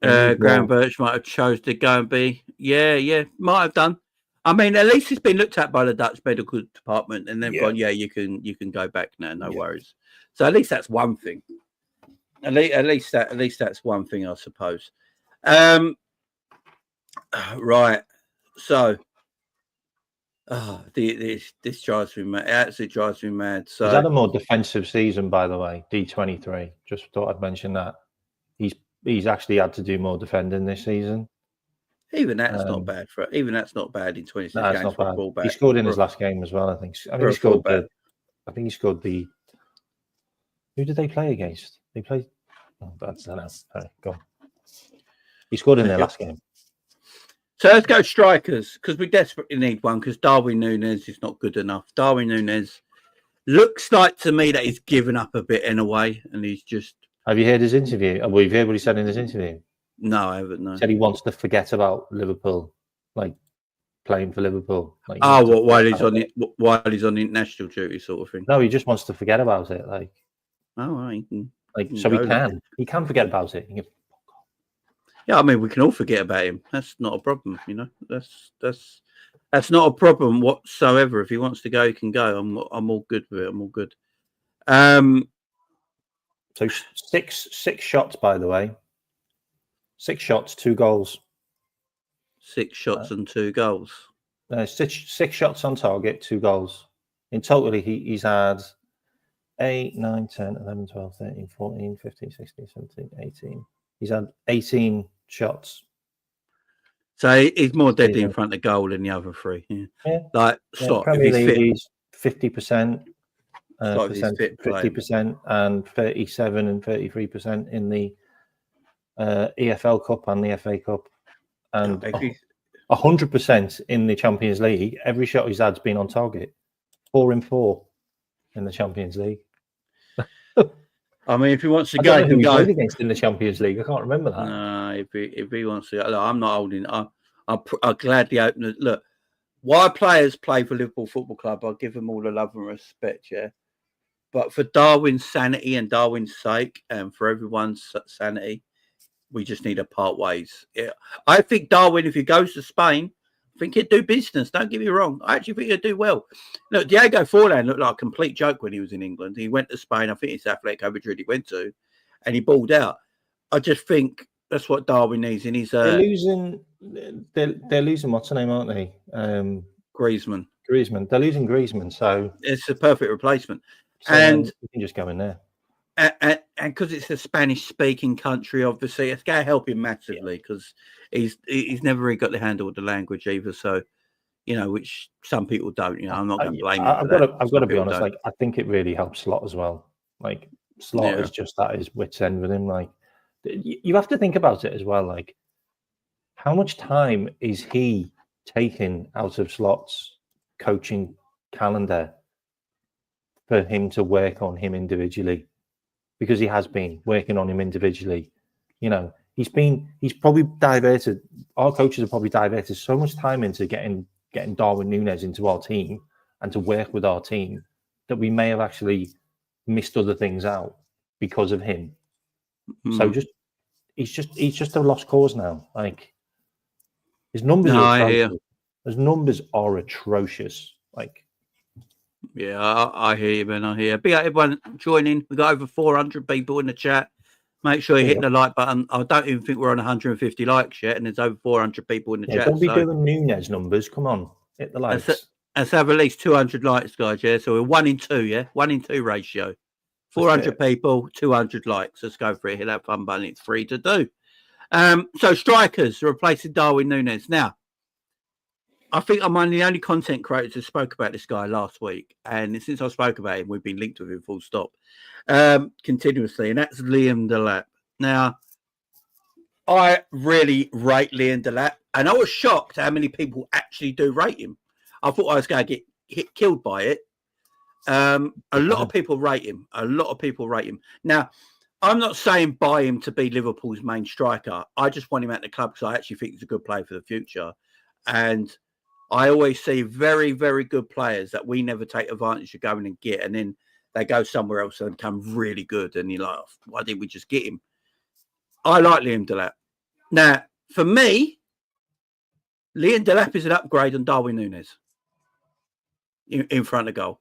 Gravenberch might have chose to go and be. Yeah, might have done. I mean, at least it's been looked at by the Dutch medical department, and they've gone, you can go back now, no worries. So at least that's one thing. At least that's one thing, I suppose. Right. So, this drives me mad. It absolutely drives me mad. So he's had a more defensive season, by the way. D23. Just thought I'd mention that. He's actually had to do more defending this season. Even that's not bad that's not bad in 26 games for a fullback. He scored in his last game as well, I think. I think he scored the. Who did they play against? They played. Oh, I don't know. Right, go on. He scored in their last game. So let's go strikers, because we desperately need one, because Darwin Nunes is not good enough. Darwin Nunes looks like to me that he's given up a bit in a way, and he's just. Have you heard his interview? Well, you've heard what he said in his interview. No, I haven't. No. He said he wants to forget about Liverpool, like playing for Liverpool. Like, while he's on international duty, sort of thing. No, he just wants to forget about it. Like, he can forget about it. Yeah, I mean, we can all forget about him. That's not a problem, you know. That's not a problem whatsoever. If he wants to go, he can go. I'm all good with it. I'm all good. So six shots, by the way. 6 shots, 2 goals. 6 shots and 2 goals. 6 shots on target, 2 goals. In total, he's had 8, 9, 10, 11, 12, 13, 14, 15, 16, 17, 18. He's had 18 shots. So he's more deadly in front of goal than the other three. Yeah. Like Slot, Premier if he's League, fit. he's 50%, Slot, if he's fit, 50%, and 37 and 33% in the EFL Cup and the FA Cup, and 100% in the Champions League. Every shot he's had's been on target. 4 in 4 in the Champions League. I mean, if he wants to I go, don't know who he go played against in the Champions League. I can't remember that. No, if he wants to, look, I'm not holding. I'll gladly open it. Look, why players play for Liverpool Football Club, I'll give them all the love and respect, yeah. But for Darwin's sanity and Darwin's sake, and for everyone's sanity, we just need to part ways. Yeah. I think Darwin, if he goes to Spain, I think he'd do business. Don't get me wrong. I actually think he'd do well. Look, Diego Forlan looked like a complete joke when he was in England. He went to Spain. I think it's Atletico Madrid he went to, and he balled out. I just think that's what Darwin needs. And he's they're losing. They're losing. What's her name, aren't they? Griezmann. They're losing Griezmann, so it's a perfect replacement. So and you can just go in there. And because it's a Spanish-speaking country, obviously, it's going to help him massively because he's never really got the handle of the language either. So, which some people don't. I'm not going to blame him. I've got to be honest. Like, I think it really helps Slot as well. Like, Slot is just at his wits' end with him. Like, you have to think about it as well. Like, how much time is he taking out of Slot's coaching calendar for him to work on him individually? Because he has been working on him individually. He's probably diverted. Our coaches have probably diverted so much time into getting Darwin Núñez into our team and to work with our team that we may have actually missed other things out because of him. So he's just a lost cause now. Like, his numbers his numbers are atrocious. Like, yeah, I hear you, man. I hear you. Big up everyone joining. We've got over 400 people in the chat. Make sure you hit the like button. I don't even think we're on 150 likes yet, and there's over 400 people in the chat. Don't be doing Núñez numbers. Come on, hit the likes. Let's have at least 200 likes, guys. Yeah, so we're 1 in 2. Yeah, 1 in 2 ratio. 400 people, 200 likes. Let's go for it. Hit that fun button. It's free to do. So strikers replacing Darwin Núñez. Now, I think I'm one of the only content creators who spoke about this guy last week. And since I spoke about him, we've been linked with him full stop continuously. And that's Liam Delap. Now, I really rate Liam Delap. And I was shocked how many people actually do rate him. I thought I was going to get killed by it. A lot of people rate him. Now, I'm not saying buy him to be Liverpool's main striker. I just want him at the club because I actually think he's a good player for the future. And I always see very, very good players that we never take advantage of going and get. And then they go somewhere else and become really good. And you're like, why didn't we just get him? I like Liam Delap. Now, for me, Liam Delap is an upgrade on Darwin Núñez in front of goal.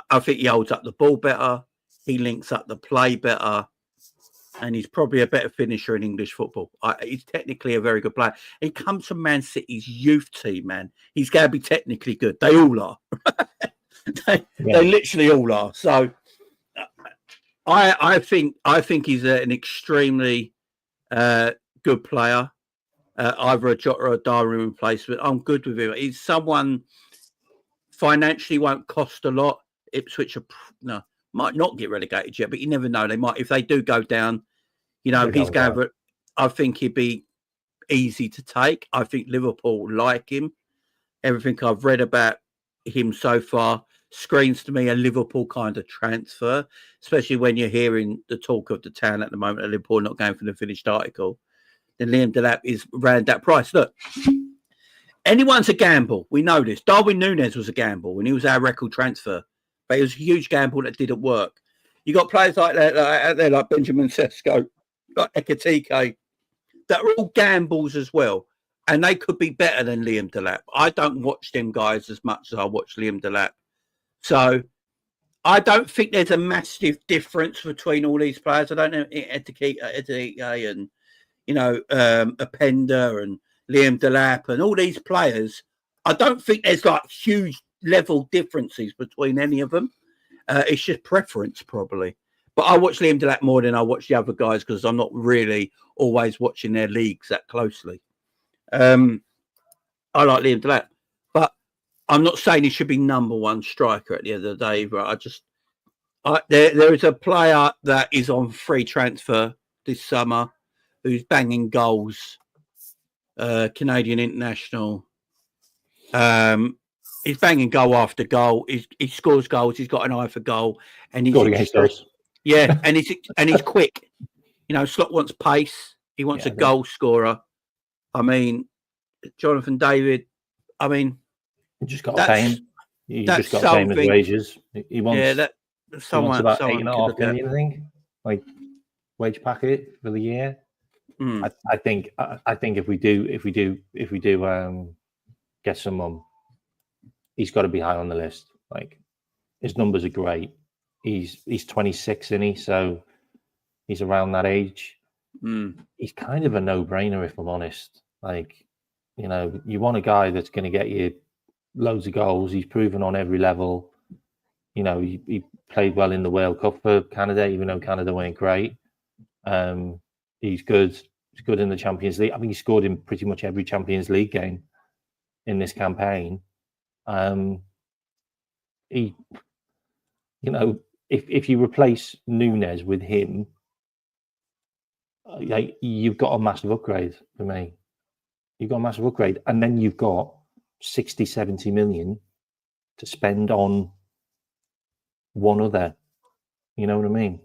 I think he holds up the ball better. He links up the play better. And he's probably a better finisher in English football. He's technically a very good player. He comes from Man City's youth team, man. He's going to be technically good. They all are. They literally all are. So I think he's an extremely good player. Either a Jota or a Darwin replacement. I'm good with him. He's someone financially won't cost a lot. Ipswich might not get relegated yet, but you never know. They might, if they do go down, he's going. I think he'd be easy to take. I think Liverpool like him. Everything I've read about him so far screams to me a Liverpool kind of transfer, especially when you're hearing the talk of the town at the moment of Liverpool not going for the finished article. Then Liam Delap is around that price. Look, anyone's a gamble. We know this. Darwin Núñez was a gamble when he was our record transfer. But it was a huge gamble that didn't work. You got players like that out there, like Benjamin Sesko, like Ekatike, that are all gambles as well. And they could be better than Liam Delap. I don't watch them guys as much as I watch Liam Delap. So I don't think there's a massive difference between all these players. I don't know Ekatike and, Openda and Liam Delap and all these players. I don't think there's like huge level differences between any of them. It's just preference, probably. But I watch Liam Delap more than I watch the other guys because I'm not really always watching their leagues that closely. I like Liam Delap, but I'm not saying he should be number one striker at the end of the day either. There is a player that is on free transfer this summer who's banging goals. Canadian international. He's banging goal after goal. He scores goals. He's got an eye for goal, and he's against us. Yeah, and he's quick. You know, Slot wants pace. He wants a goal scorer. I mean, Jonathan David. I mean, you just got to pay him. You just got to pay him his wages. He wants. He wants about 8.5 million, I think. Like wage packet for the year. I think if we do get someone, he's got to be high on the list. Like his numbers are great. He's 26, isn't he? So he's around that age. He's kind of a no-brainer, if I'm honest. Like, you know, you want a guy that's going to get you loads of goals. He's proven on every level. You know, he played well in the World Cup for Canada, even though Canada weren't great. He's good. He's good in the Champions League. I mean, he scored in pretty much every Champions League game in this campaign. You know, if you replace Núñez with him, like you've got a massive upgrade for me. You've got a massive upgrade, and then you've got 60, 70 million to spend on one other. You know what I mean?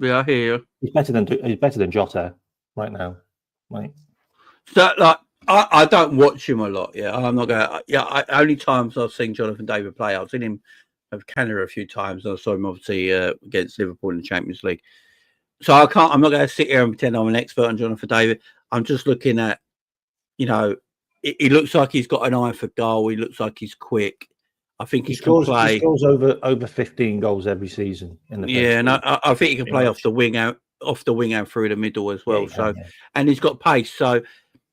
Yeah, I hear you. He's better than Jota right now. Right. So, like, I don't watch him a lot. Yeah, I'm not going. Only times I've seen Jonathan David play, I've seen him of Canada a few times. I saw him obviously against Liverpool in the Champions League. So I'm not going to sit here and pretend I'm an expert on Jonathan David. I'm just looking at, you know, he looks like he's got an eye for goal. He looks like he's quick. I think he can play. He scores over 15 goals every season. And I think he can play off the wing out through the middle as well. And he's got pace. So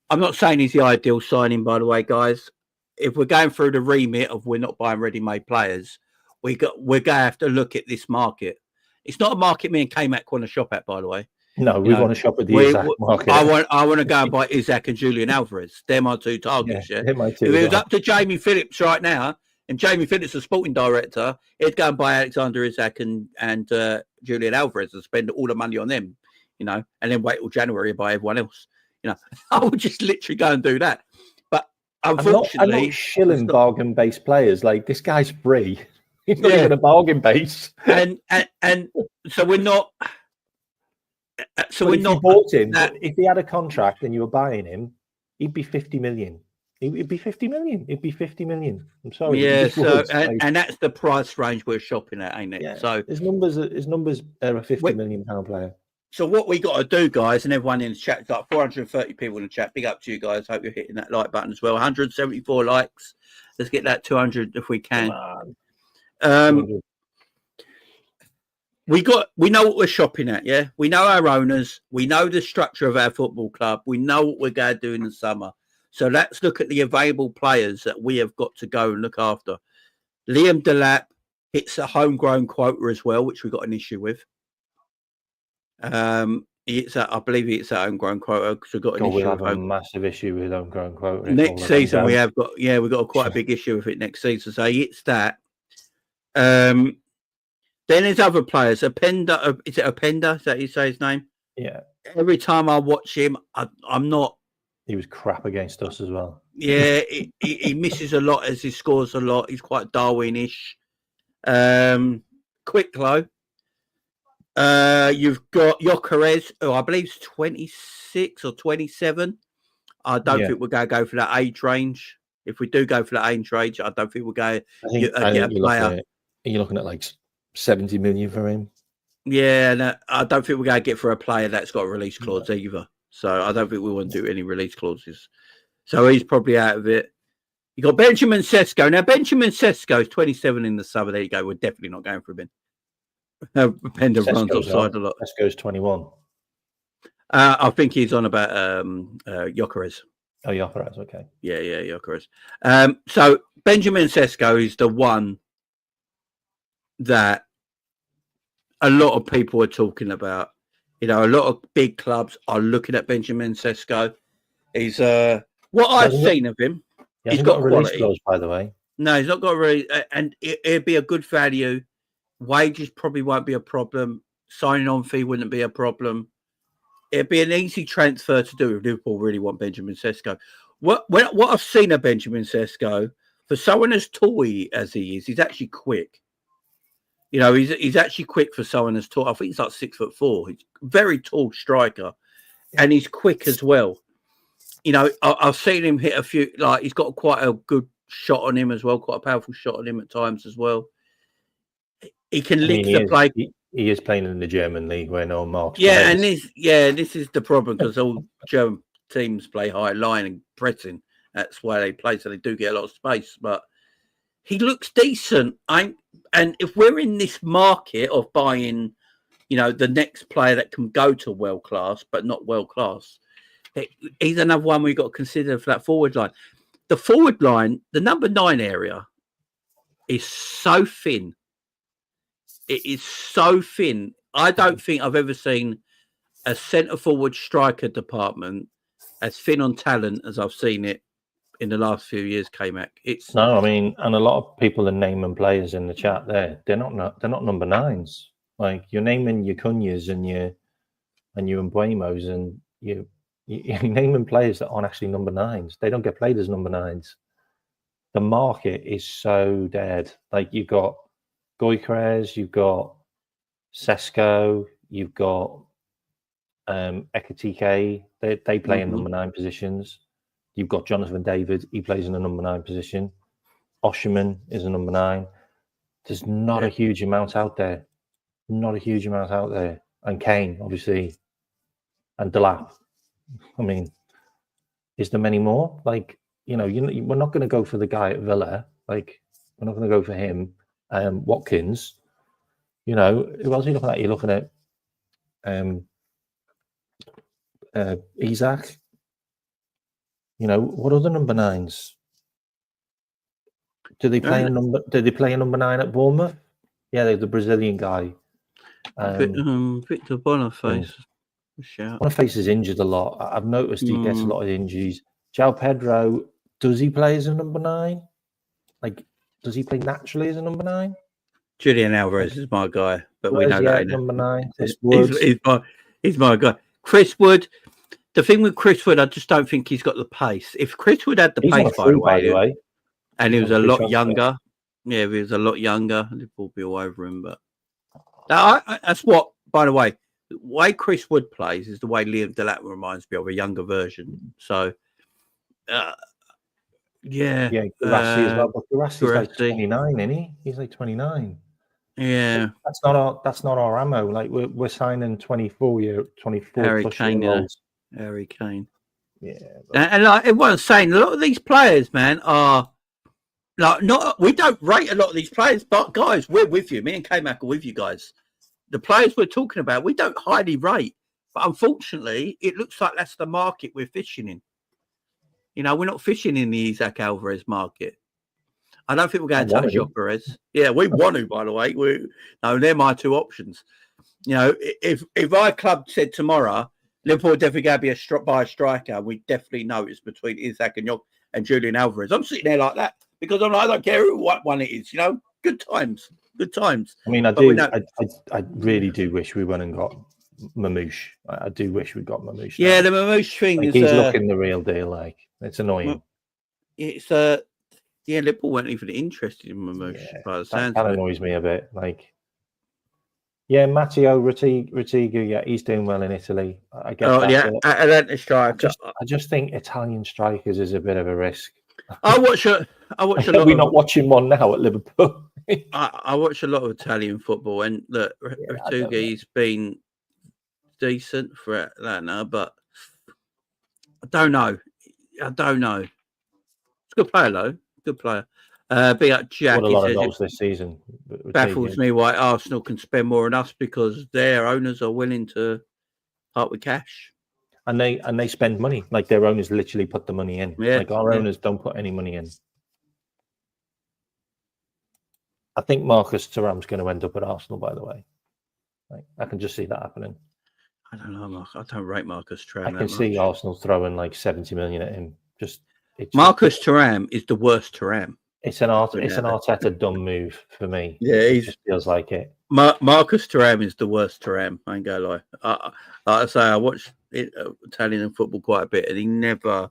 I'm not saying he's the ideal signing, by the way, guys. If we're going through the remit of we're not buying ready-made players, we're going to have to look at this market. It's not a market me and K-Mac want to shop at, by the way. No, we want to shop at the Isaac market. I want to go and buy Isaac and Julian Alvarez. They're my two targets. Yeah. If it was up to Jamie Phillips right now, and Jamie Phillips, the sporting director, he'd go and buy Alexander Isaac and Julian Alvarez and spend all the money on them, you know, and then wait till January and buy everyone else. You know, I would just literally go and do that. But unfortunately, I'm not shilling bargain-based players. Like, this guy's free. He's not even a bargain base. And so we're not. So but we're if not. You bought him, if he had a contract and you were buying him, he'd be 50 million. It'd be 50 million. It'd be 50 million. I'm sorry. Yeah. So and that's the price range we're shopping at, ain't it? Yeah. So his numbers are a 50 million pound player. So what we got to do, guys, and everyone in the chat, like 430 people in the chat. Big up to you guys. Hope you're hitting that like button as well. 174 likes. Let's get that 200 if we can. We know what we're shopping at, yeah. We know our owners. We know the structure of our football club. We know what we're going to do in the summer. So let's look at the available players that we have got to go and look after. Liam Delap hits a homegrown quota as well, which we've got an issue with. I believe it's a homegrown quota because we've got an issue. We'll have a massive issue with homegrown quota next season. We've got quite a big issue with it next season. So he hits that. Then there's other players. Openda, is it Openda? Is that you say his name? Yeah. Every time I watch him, I'm not. He was crap against us as well. Yeah, he misses a lot as he scores a lot. He's quite Darwin-ish. Quick though. You've got Gyökeres, who I believe is 26 or 27. I don't think we're going to go for that age range. If we do go for that age range, I don't think we'll go get a player. You're looking at like 70 million for him. Yeah, no, I don't think we're going to get for a player that's got a release clause either. So I don't think we want to do any release clauses. So he's probably out of it. You got Benjamin Sesko. Now, Benjamin Sesko is 27 in the summer. There you go. We're definitely not going for him. Pender runs offside a lot. Sesko's 21. I think he's on about Gyökeres. Oh, Gyökeres, okay. Yeah, Gyökeres. So Benjamin Sesko is the one that a lot of people are talking about. You know, a lot of big clubs are looking at Benjamin Sesko. He's what I've seen of him. He's got a release clause, by the way. No, he's not got a release, and it'd be a good value. Wages probably won't be a problem. Signing on fee wouldn't be a problem. It'd be an easy transfer to do if Liverpool really want Benjamin Sesko. What I've seen of Benjamin Sesko, for someone as tall as he is, he's actually quick. You know, he's actually quick for someone as tall. I think he's like 6'4". He's a very tall striker, and he's quick as well. You know, I've seen him hit a few. Like, he's got quite a good shot on him as well, quite a powerful shot on him at times as well. He can lick the play. He is playing in the German league where no marks. Yeah, and this is the problem, because all German teams play high line and pressing. That's why they play, so they do get a lot of space. But he looks decent. And if we're in this market of buying, you know, the next player that can go to world class but not world class, he's another one we've got to consider for that forward line. The forward line, the number 9 area, is so thin. It is so thin. I don't think I've ever seen a centre forward striker department as thin on talent as I've seen it in the last few years, K-Mac. No, I mean, and a lot of people are naming players in the chat there. They're not number 9s. Like, you're naming your Cunhas and your Mbuemos, and you're naming players that aren't actually number 9s. They don't get played as number 9s. The market is so dead. Like, you've got Gyökeres, you've got Sesko, you've got Ekitike. They play in number 9 positions. You've got Jonathan David. He plays in a number 9 position. Osherman is a number 9. There's not a huge amount out there. Not a huge amount out there. And Kane, obviously, and Delap. I mean, is there many more? Like, you know, we're not going to go for the guy at Villa. Like, we're not going to go for him. Watkins. You know, who else are you looking at? You're looking at Isaac. You know, what other number 9s? Did they play a number 9 at Bournemouth? Yeah, they're the Brazilian guy. Victor Boniface. Boniface is injured a lot. I've noticed he gets a lot of injuries. João Pedro, does he play as a number 9? Like, does he play naturally as a number 9? Julian Alvarez is my guy, but we know that number 9. He's my guy. Chris Wood. The thing with Chris Wood, I just don't think he's got the pace. If Chris Wood had the pace, by the way, and he was a lot younger, if he was a lot younger, Liverpool would be all over him. But that's what, by the way Chris Wood plays is the way Liam Delap reminds me of a younger version. So, Guirassy as well. But Guirassy's like 29, isn't he? He's like 29. Yeah, that's not our ammo. Like, we're signing 24 Harry plus Kane, year olds. Harry Kane. Yeah, and like everyone's saying, a lot of these players, man, are like we don't rate a lot of these players, but guys, we're with you. Me and K-Mac are with you guys. The players we're talking about, we don't highly rate, but unfortunately, it looks like that's the market we're fishing in. You know, we're not fishing in the Isaac Alvarez market. I don't think we're going to touch Gyökeres. Yeah, we want to, by the way. They're my 2 options. You know, if our club said tomorrow, Liverpool definitely going to buy a striker, we definitely know it's between Isaac and Julian Alvarez. I'm sitting there like that because I'm like, I don't care what one it is. You know, good times. I mean, I really do wish we went and got Mamouche. I do wish we got Mamouche. Yeah, the Mamouche thing is. He's looking the real deal. Like, it's annoying. It's Liverpool weren't even interested in Mamouche. That annoys me a bit. Like, yeah, Matteo Rettiga, yeah, he's doing well in Italy. I get that. Yeah, Atalanta striker. I just think Italian strikers is a bit of a risk. I watch a lot. We're not watching one now at Liverpool. I watch a lot of Italian football, and look, Rettiga's been decent for Atlanta, but I don't know. It's a good player, though. Good player. Big up Jack. What a lot of goals this season. Baffles me why Arsenal can spend more on us, because their owners are willing to part with cash. And they spend money. Like, their owners literally put the money in. Like, our owners don't put any money in. I think Marcus Thuram's going to end up at Arsenal, by the way. Like, I can just see that happening. I don't know, Mark. I don't rate Marcus Thuram. I can see Arsenal throwing like 70 million at him. Marcus Thuram is the worst Thuram. It's an Arteta dumb move for me. Yeah, it just feels like it. Marcus Thuram is the worst Thuram. I ain't gonna lie. Like I say, I watched Italian football quite a bit, and he never.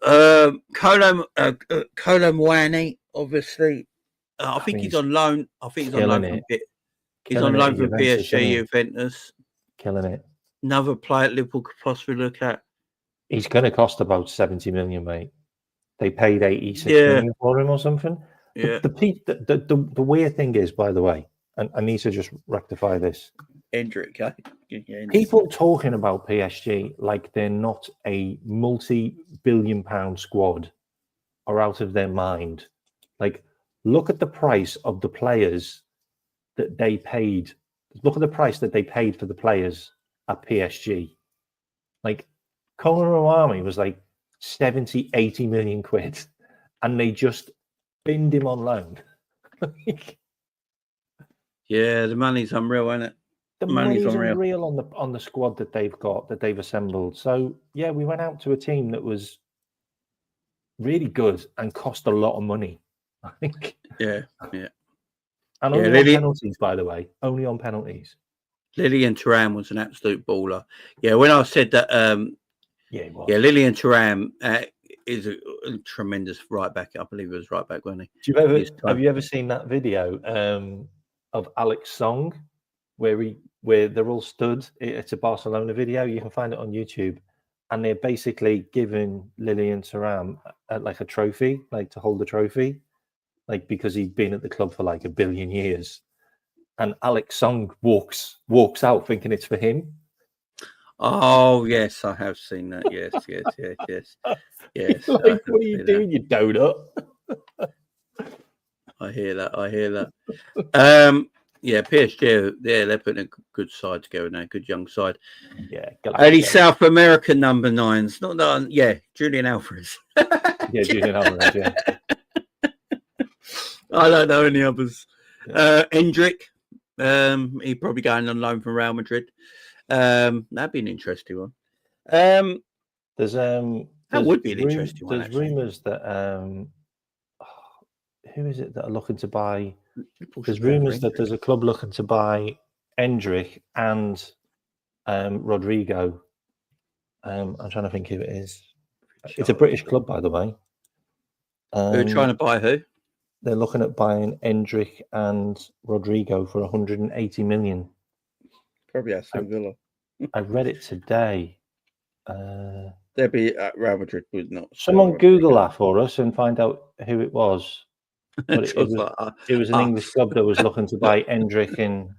Kolo Muani, obviously. I think he's on loan. I think he's on loan from He's on loan from PSG, Juventus. Killing it. Another player Liverpool could possibly look at. He's going to cost about 70 million, mate. They paid 86 million for him or something. Yeah. The weird thing is, by the way, and I need to just rectify this. Hendrick, People talking about PSG like they're not a multi-billion-pound squad are out of their mind. Like, look at the price of the players that they paid. Look at the price that they paid for the players at PSG. Like, Conor Owami was like 70, 80 million quid, and they just binned him on loan. Yeah, the money's unreal, isn't it? The money's unreal on the squad that they've got, that they've assembled. So yeah, we went out to a team that was really good and cost a lot of money, I think. Yeah. And only on penalties, by the way. Only on penalties. Lilian Thuram was an absolute baller. Yeah, when I said that, Lilian Thuram is a tremendous right back. I believe it was right back, wasn't he? Have you ever seen that video of Alex Song, where they're all stood? It's a Barcelona video. You can find it on YouTube, and they're basically giving Lilian Thuram like a trophy, like to hold the trophy, like because he's been at the club for like 1 billion years. And Alex Song walks out thinking it's for him. Oh yes, I have seen that. Yes. Like, what are you doing, you donut? I hear that. PSG. Yeah, they're putting a good side together now. Good young side. Yeah. Only South American number 9s. Not that. Yeah, Julian Alvarez. Julian Alvarez. Yeah. I don't know any others. Hendrick. He'd probably going on loan from Real Madrid. That'd be an interesting one. That would be an interesting one. There's rumours that who is it that are looking to buy? There's rumours that there's a club looking to buy Hendrick and Rodrigo. I'm trying to think who it is. It's a British club, by the way. Who are trying to buy who? They're looking at buying Hendrick and Rodrigo for 180 million. Probably Aston Villa. I read it today. They'd be at Real Madrid, would not. Someone Google that for us and find out who it was. But it was an English club that was looking to buy Hendrick and.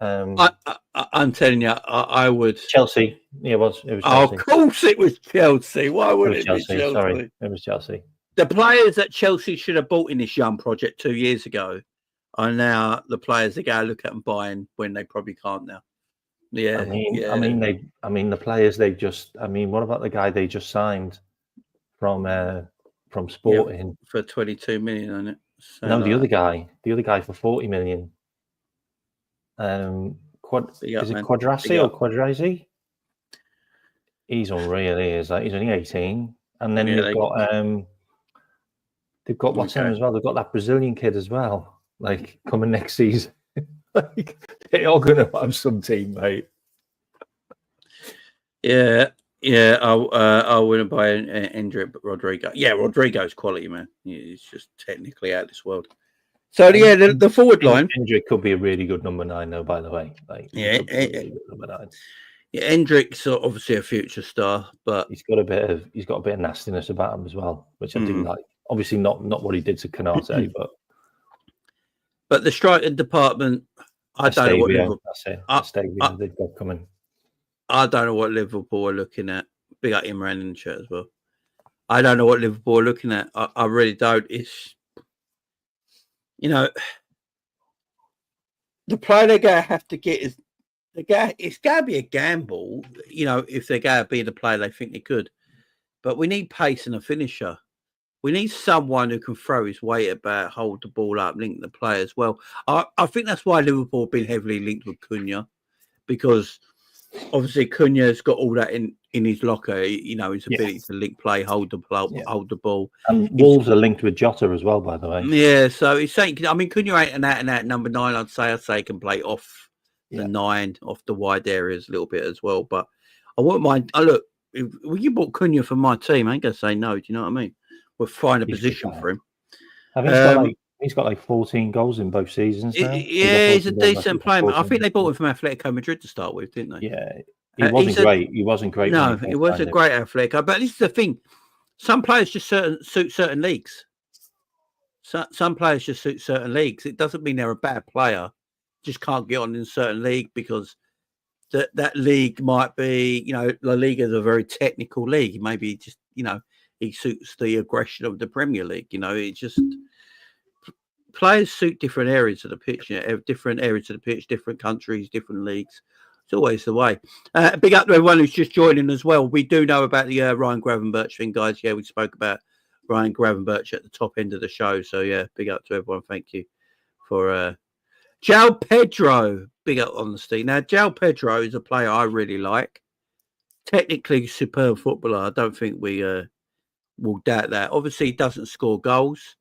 I'm telling you, I would. Chelsea. Yeah, it was Chelsea. Oh, of course it was Chelsea. Why would it be Chelsea? Sorry, it was Chelsea. The players that Chelsea should have bought in this young project 2 years ago are now the players they go look at and buying when they probably can't now. Yeah, I mean, the players they just. I mean, what about the guy they just signed from Sporting for 22 million on it? So no, the other guy for 40 million. Is it Quadrasi or Quadrazi? He's unreal. He is. He's only 18, and then they've got what's him as well. They've got that Brazilian kid as well. Like coming next season. Like they're all going to have some team, mate. Yeah. I wouldn't buy Hendrick, but Rodrigo. Yeah, Rodrigo's quality, man. He's just technically out of this world. So the forward line. Hendrick could be a really good number 9, though. By the way, really good number 9. Yeah, Hendrick's obviously a future star, but he's got a bit of nastiness about him as well, which I do like. Obviously, not what he did to Canate, but the striking department, I don't know what Liverpool. That's it. They've got coming. I don't know what Liverpool are looking at. Big up Imran in the shirt as well. I don't know what Liverpool are looking at. I really don't. It's the player they're going to have to get is it's going to be a gamble. If they're going to be the player they think they could, but we need pace and a finisher. We need someone who can throw his weight about, hold the ball up, link the play as well. I think that's why Liverpool have been heavily linked with Cunha, because obviously Cunha's got all that in his locker. You know, his ability to link play, hold the ball. And Wolves are linked with Jota as well, by the way. Yeah, so he's saying, I mean, Cunha ain't an out number 9. I'd say he can play off the 9, off the wide areas a little bit as well. But I wouldn't mind. Look, if you bought Cunha for my team, I ain't gonna say no. Do you know what I mean? We'll find a position for him. I think he's got like 14 goals in both seasons now. He's a decent player. I think they bought him from Atletico Madrid to start with, didn't they? Yeah, he wasn't great. He wasn't great. No, he wasn't great at Atletico. But this is the thing: some players just suit certain leagues. Some players just suit certain leagues. It doesn't mean they're a bad player. Just can't get on in a certain league because that league might be, you know, La Liga is a very technical league. Maybe just, you know, he suits the aggression of the Premier League. You know, it just players suit different areas of the pitch. You know, different areas of the pitch, different countries, different leagues. It's always the way. Big up to everyone who's just joining as well. We do know about the Ryan Gravenberch thing, guys. Yeah, we spoke about Ryan Gravenberch at the top end of the show. So yeah, big up to everyone. Thank you for João Pedro. Big up honesty. Now, João Pedro is a player I really like. Technically superb footballer. I don't think we will doubt that. Obviously, he doesn't score goals,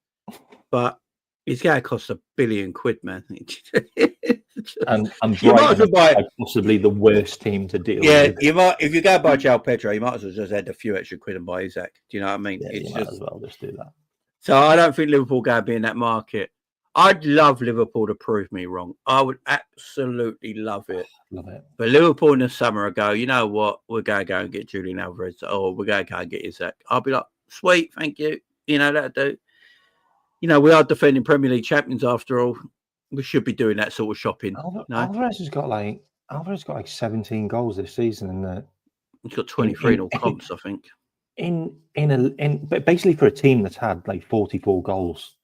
but he's going to cost £1 billion, man. and Brighton are possibly the worst team to deal with. You might, if you go buy João Pedro, you might as well just add a few extra quid and buy Isaac. Do you know what I mean? Yeah, you might as well just do that. So I don't think Liverpool going to be in that market. I'd love Liverpool to prove me wrong. I would absolutely love it. Love it. But Liverpool in the summer go, you know what? We're going to go and get Julian Alvarez, or we're going to go and get Isaac. I'll be like, sweet, thank you. You know, that'll do. You know, we are defending Premier League champions after all. We should be doing that sort of shopping. Alvarez has got like 17 goals this season, and he's got 23 in all comps, I think. But basically for a team that's had like 44 goals,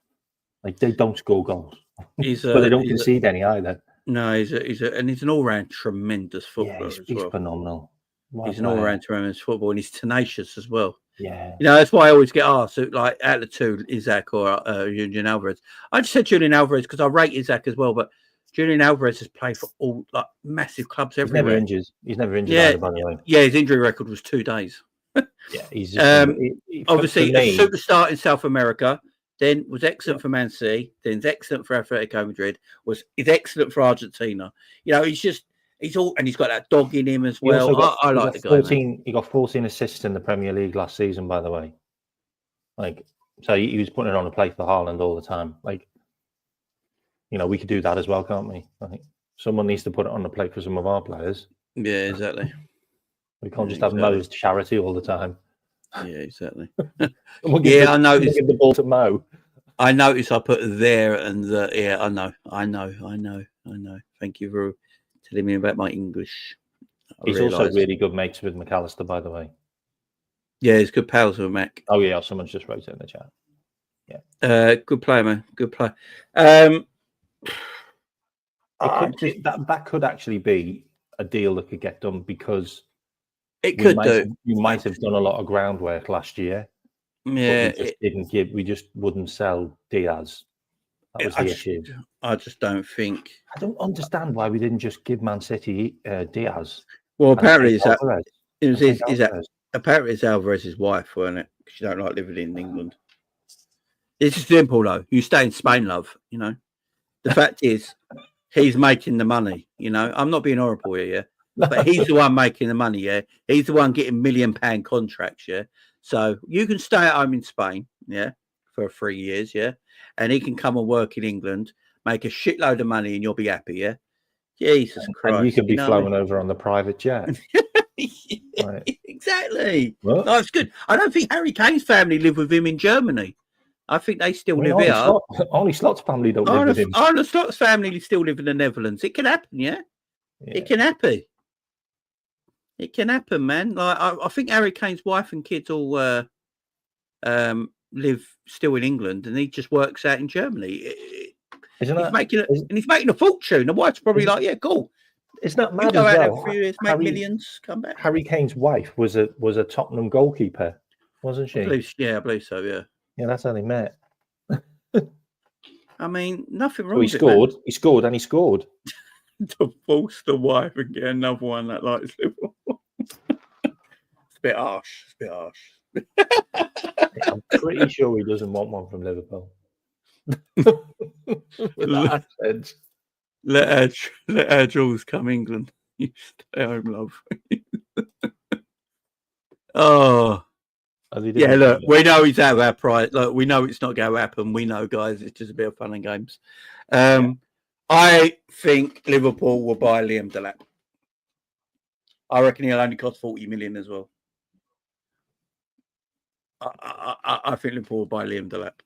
like they don't score goals, but they don't concede any either. No, he's an all-round tremendous footballer. Yeah, he's phenomenal. He's an all-round tremendous footballer, and he's tenacious as well. Yeah, you know, that's why I always get asked, like, out of the two, Isaac or Julian Alvarez. I just said Julian Alvarez because I rate Isaac as well, but Julian Alvarez has played for all like massive clubs everywhere. He's never injured either, by the way. Yeah, his injury record was 2 days. Yeah, he's just, obviously a superstar in South America, then was excellent for Man City, then is excellent for Atletico Madrid, is excellent for Argentina. You know, he's all, and he's got that dog in him as well. I like the guy. He got 14 assists in the Premier League last season, by the way. Like, so he was putting it on a plate for Haaland all the time. Like, you know, we could do that as well, can't we? I think someone needs to put it on the plate for some of our players. Yeah, exactly. We can't just have Mo's charity all the time. Yeah, exactly. I noticed. Give the ball to Mo. I noticed I put there and the. Yeah, I know. Thank you for telling me about my English. He's also really good mates with McAllister, by the way. Yeah, he's good pals with Mac. Oh yeah, someone's just wrote it in the chat. Yeah. Good player, man. Good player. That could actually be a deal that could get done because it could you might have done a lot of groundwork last year. Yeah, we just wouldn't sell Diaz. That was the issue. I just don't think. I don't understand why we didn't just give Man City Diaz. Well, apparently apparently it's Alvarez's wife, wasn't it? Because you don't like living in England. It's simple though. You stay in Spain, love. You know. The fact is, he's making the money. You know, I'm not being horrible here, yeah. But he's the one making the money, yeah. He's the one getting £1 million contracts, yeah. So you can stay at home in Spain, yeah, for 3 years, yeah, and he can come and work in England, make a shitload of money, and you'll be happy, yeah. Jesus Christ! And you could be flowing over on the private jet. Yeah, right. Exactly. What? No, it's good. I don't think Harry Kane's family live with him in Germany. I think they still live here. Only Slot's family don't live with him. Arne Slot's family still live in the Netherlands. It can happen, yeah. It can happen. It can happen, man. Like I think Harry Kane's wife and kids all live still in England, and he just works out in Germany. He's making a fortune. The wife's probably like, yeah, cool. Isn't that mad as well? Make millions, come back. Harry Kane's wife was a Tottenham goalkeeper, wasn't she? I believe so. Yeah. Yeah, that's how they met. I mean, nothing wrong So he with scored. it, He scored and he scored. man. Divorce the wife and get another one that likes Liverpool. It's a bit harsh. It's a bit harsh. I'm pretty sure he doesn't want one from Liverpool. With that accent. Let our Jules come England. You stay home, love. Oh. Yeah, look, we know he's out of our price. Look, we know it's not going to happen. We know, guys, it's just a bit of fun and games. I think Liverpool will buy Liam Delap. I reckon he'll only cost 40 million as well. I think Liverpool will buy Liam Delap.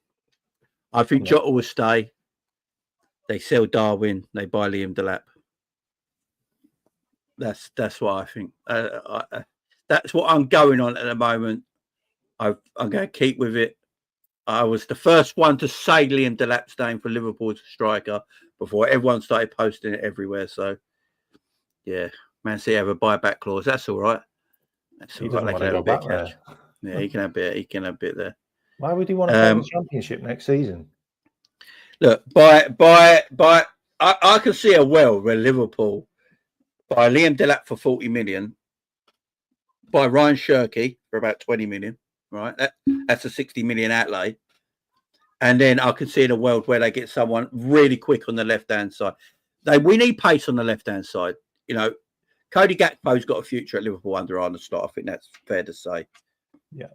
I think Jota will stay. They sell Darwin. They buy Liam Delap. That's what I think. That's what I'm going on at the moment. I'm going to keep with it. I was the first one to say Liam Delap's name for Liverpool as a striker before everyone started posting it everywhere. So, yeah, Man City have a buyback clause. That's all right. That's all right. They can have a bit of cash. Yeah, he can have a bit there. Why would he want to play in the Championship next season? Look, I can see a world where Liverpool buy Liam Delap for 40 million, buy Ryan Shirky for about 20 million. Right, that's a 60 million outlay, and then I can see in a world where they get someone really quick on the left-hand side. We need pace on the left-hand side. You know, Cody Gakpo's got a future at Liverpool under Arne Slot. I think that's fair to say. Yeah,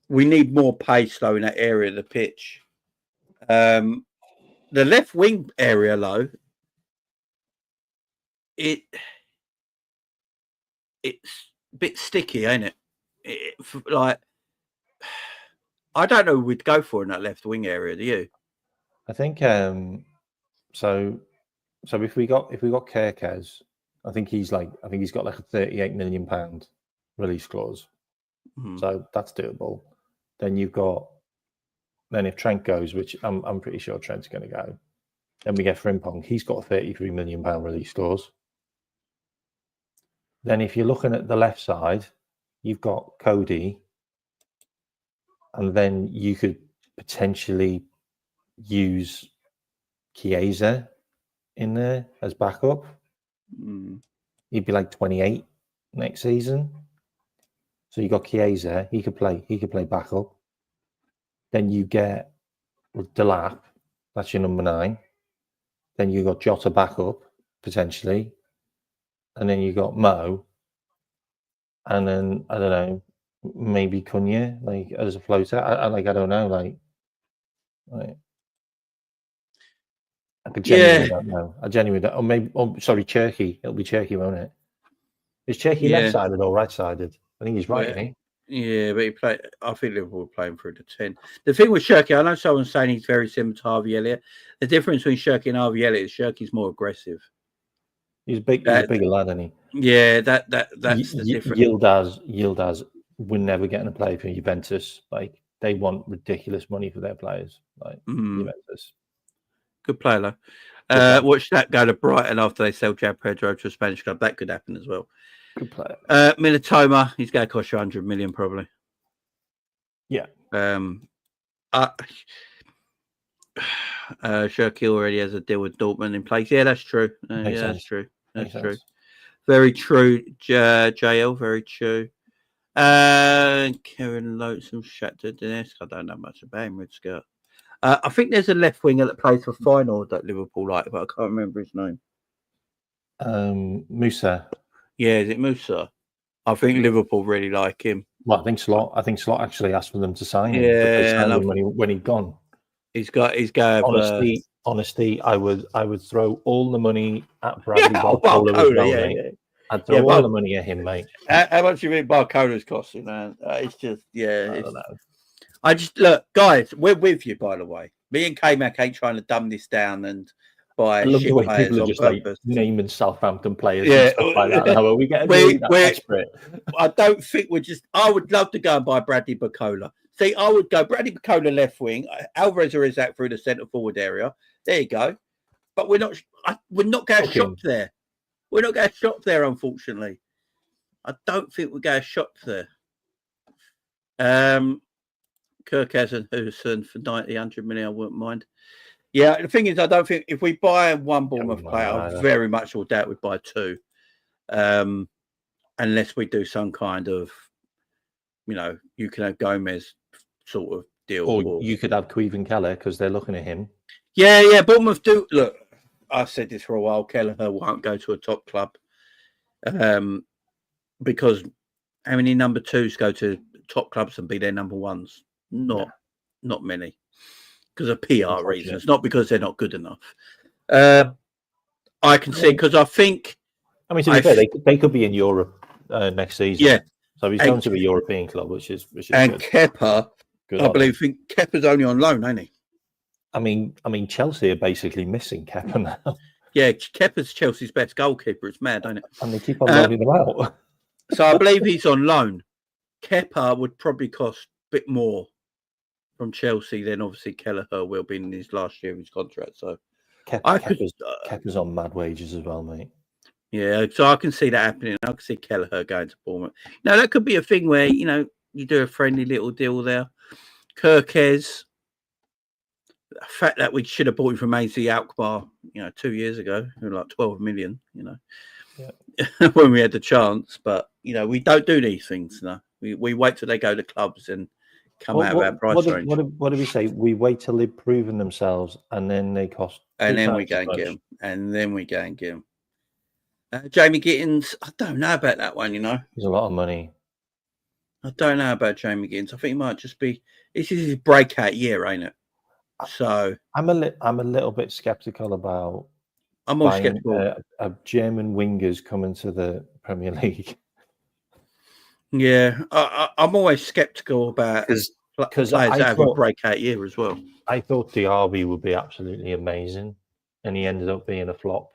we need more pace though in that area of the pitch. The left wing area, though, it's a bit sticky, ain't it? Like. I don't know who we'd go for in that left wing area. Do you? I think so if we got Kerkez, I think he's got like a £38 million release clause. Mm-hmm. So that's doable. Then if Trent goes, which I'm pretty sure Trent's going to go, then we get Frimpong. He's got a £33 million release clause. Then if you're looking at the left side, you've got Cody. And then you could potentially use Chiesa in there as backup. He'd be like 28 next season. So you got Chiesa. He could play backup. Then you get Delap. That's your number 9. Then you got Jota backup potentially, and then you got Mo. And then I don't know. Maybe Cunha, like as a floater. I don't know, like I genuinely don't know. I genuinely don't. Or maybe, Cherky. It'll be Cherky, won't it? Is Cherky left-sided or right-sided? I think he's right, isn't he? Yeah, but I think Liverpool playing through the 10. The thing with Cherky, I know someone's saying he's very similar to Harvey Elliott. The difference between Cherky and Harvey Elliott is Cherky's more aggressive. He's a bigger lad, isn't he? Yeah, that's the difference. Yildiz, we're never getting a play for Juventus. Like, they want ridiculous money for their players. Like Juventus. Good player, though. Watch that go to Brighton after they sell Jao Pedro to a Spanish club. That could happen as well. Good player. Militoma, he's going to cost you 100 million probably. Yeah. Shirky already has a deal with Dortmund in place. Yeah, that's true. That's true. That's true. Very true, JL. Very true. Kevin Loathsome, Shakhtar Donetsk. I don't know much about him. Red Skirt. I think there's a left winger that plays for Feyenoord that Liverpool like, but I can't remember his name. Musa. Yeah, is it Musa? I think Liverpool really like him. Well, I think Slot actually asked for them to sign him. Yeah, him when he'd gone. He's got. Honesty, I would throw all the money at Bradley Barcola. I'd throw all the money at him, mate. How much do you think Barcola's costing, man? It's just, I don't know. I just look, guys. We're with you, by the way. Me and K-Mac ain't trying to dumb this down and buy shit players people are on just purpose. like naming Southampton players and stuff like that. How are we getting really desperate? I don't think we're just. I would love to go and buy Bradley Barcola. See, I would go Bradley Barcola left wing, Alvarez or Isaac through the centre forward area. There you go. But we're not going to shop there. We're not going to shop there, unfortunately. I don't think we're going to shop there. Kirk and Hewson for 90, 100 million, I wouldn't mind. Yeah, the thing is, I don't think if we buy one Bournemouth player, I very much will doubt we'd buy two. Unless we do some kind of, you can have Gomez sort of deal. Or you could have Queven Keller because they're looking at him. Yeah. Bournemouth do. Look, I've said this for a while. Kelleher won't go to a top club because how many number twos go to top clubs and be their number ones? Not many. Because of PR reasons, not because they're not good enough. I can see because I think. I mean, to be fair, they could be in Europe next season. Yeah. So he's going to a European club, which is and good. Kepa, I think Kepa's only on loan, ain't he? I mean, Chelsea are basically missing Kepa now. Yeah, Kepa's Chelsea's best goalkeeper. It's mad, ain't it? And they keep on loaning him out. So I believe he's on loan. Kepa would probably cost a bit more from Chelsea than obviously Kelleher will be in his last year of his contract. So Kepa's on mad wages as well, mate. Yeah, so I can see that happening. I can see Kelleher going to Bournemouth. Now, that could be a thing where, you do a friendly little deal there. Kirkes, the fact that we should have bought him from AZ Alkmaar, 2 years ago, like 12 million, when we had the chance. But, we don't do these things, We wait till they go to clubs and come out of our price range. What do we say? We wait till they've proven themselves and then they cost. And then we go and get them. Jamie Gittins, I don't know about that one, There's a lot of money. I don't know about Jamie Gittins. I think he might just be. This is his breakout year, ain't it? So I'm a little bit skeptical about. I'm more skeptical of German wingers coming to the Premier League. Yeah, I'm always skeptical about players that have a breakout year as well. I thought Diaby would be absolutely amazing, and he ended up being a flop.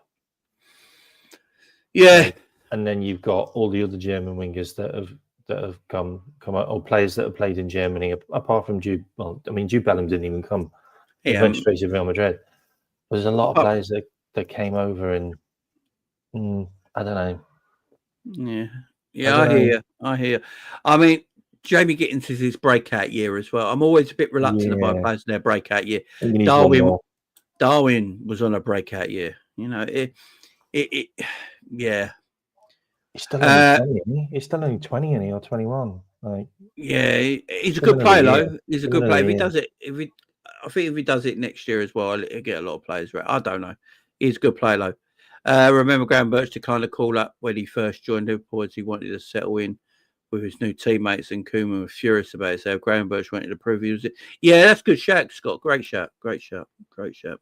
Yeah, and then you've got all the other German wingers that have come out, or players that have played in Germany, apart from Jude. Well, I mean, Jude Bellingham didn't even come. He went straight to Real Madrid. There's a lot of players that came over, and I don't know. Yeah, I hear you. I mean, Jamie Gittins is his breakout year as well. I'm always a bit reluctant about players in their breakout year. Darwin was on a breakout year. Yeah. He's still only 20, He's still only 20, or 21. He's a good player, though. He's a good player. If he does it, I think if he does it next year as well, he'll get a lot of players right. I don't know. He's a good player, though. Remember Gravenberch to kind of call up when he first joined Liverpool as he wanted to settle in with his new teammates, and Koeman was furious about it. So Gravenberch wanted to prove he was it. Yeah, that's good shout, Scott. Great shout,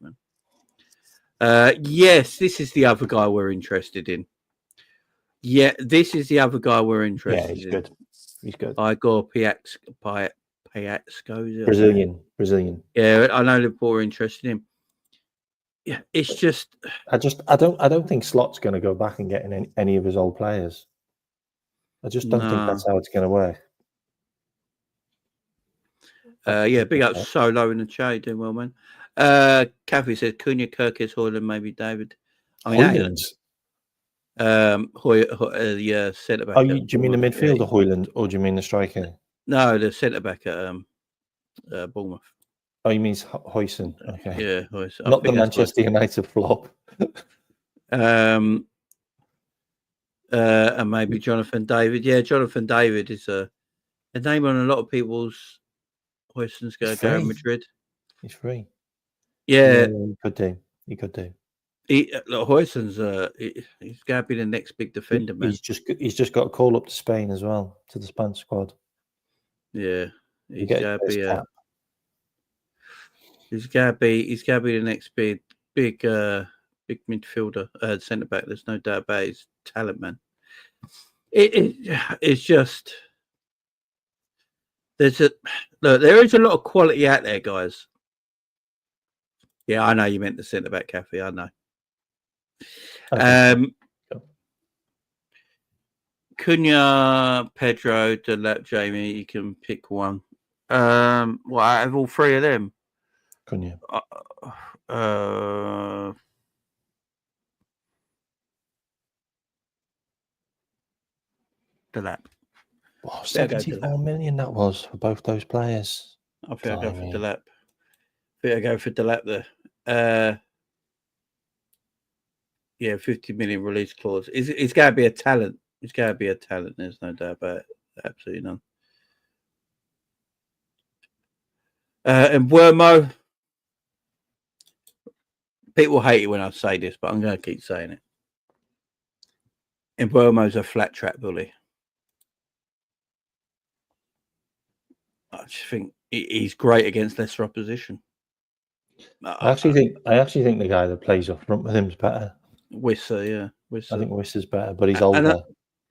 man. Yes, this is the other guy we're interested in. Yeah, this is the other guy we're interested in. He's good. Igor Piatsko. Brazilian. Yeah, I know Liverpool are interested in him. Yeah, it's just. I don't think Slot's going to go back and get any of his old players. I just don't think that's how it's going to work. Big up Solo in the chat, doing well, man. Kathy says Cunha, Kirkes, Højlund, maybe David. Højlund. The centre back. Do you mean the midfielder Højlund, or do you mean the striker? No, the centre back at Bournemouth. Oh, you mean Højlund? Okay. Yeah, Højlund. Not the Manchester United flop. And maybe Jonathan David. Yeah, Jonathan David is a name on a lot of people's. Højlund's going to go to Madrid. He's free. Yeah, he could do. Højlund's he's going to be the next big defender, man. He's just got a call up to Spain as well, to the Spanish squad. Yeah, he's going to be he's going to be the next big midfielder, centre back. There's no doubt about his talent, man. It's just there is a lot of quality out there, guys. Yeah, I know you meant the centre back, Kathy. I know. Okay. Cunha, Pedro, Delap, Jamie. You can pick one. Out of all three of them? Cunha. Delap. Wow, 74 million that was for both those players. I think I'll go for Delap. There. Yeah, 50 million release clause. It's going to be a talent. It's going to be a talent. There's no doubt about it. Absolutely none. And Wermo, people hate it when I say this, but I'm going to keep saying it. And Wermo's a flat track bully. I just think he's great against lesser opposition. I actually think the guy that plays up front with him is better. Wisser, yeah. Wisser. I think Wisser's better, but he's older. I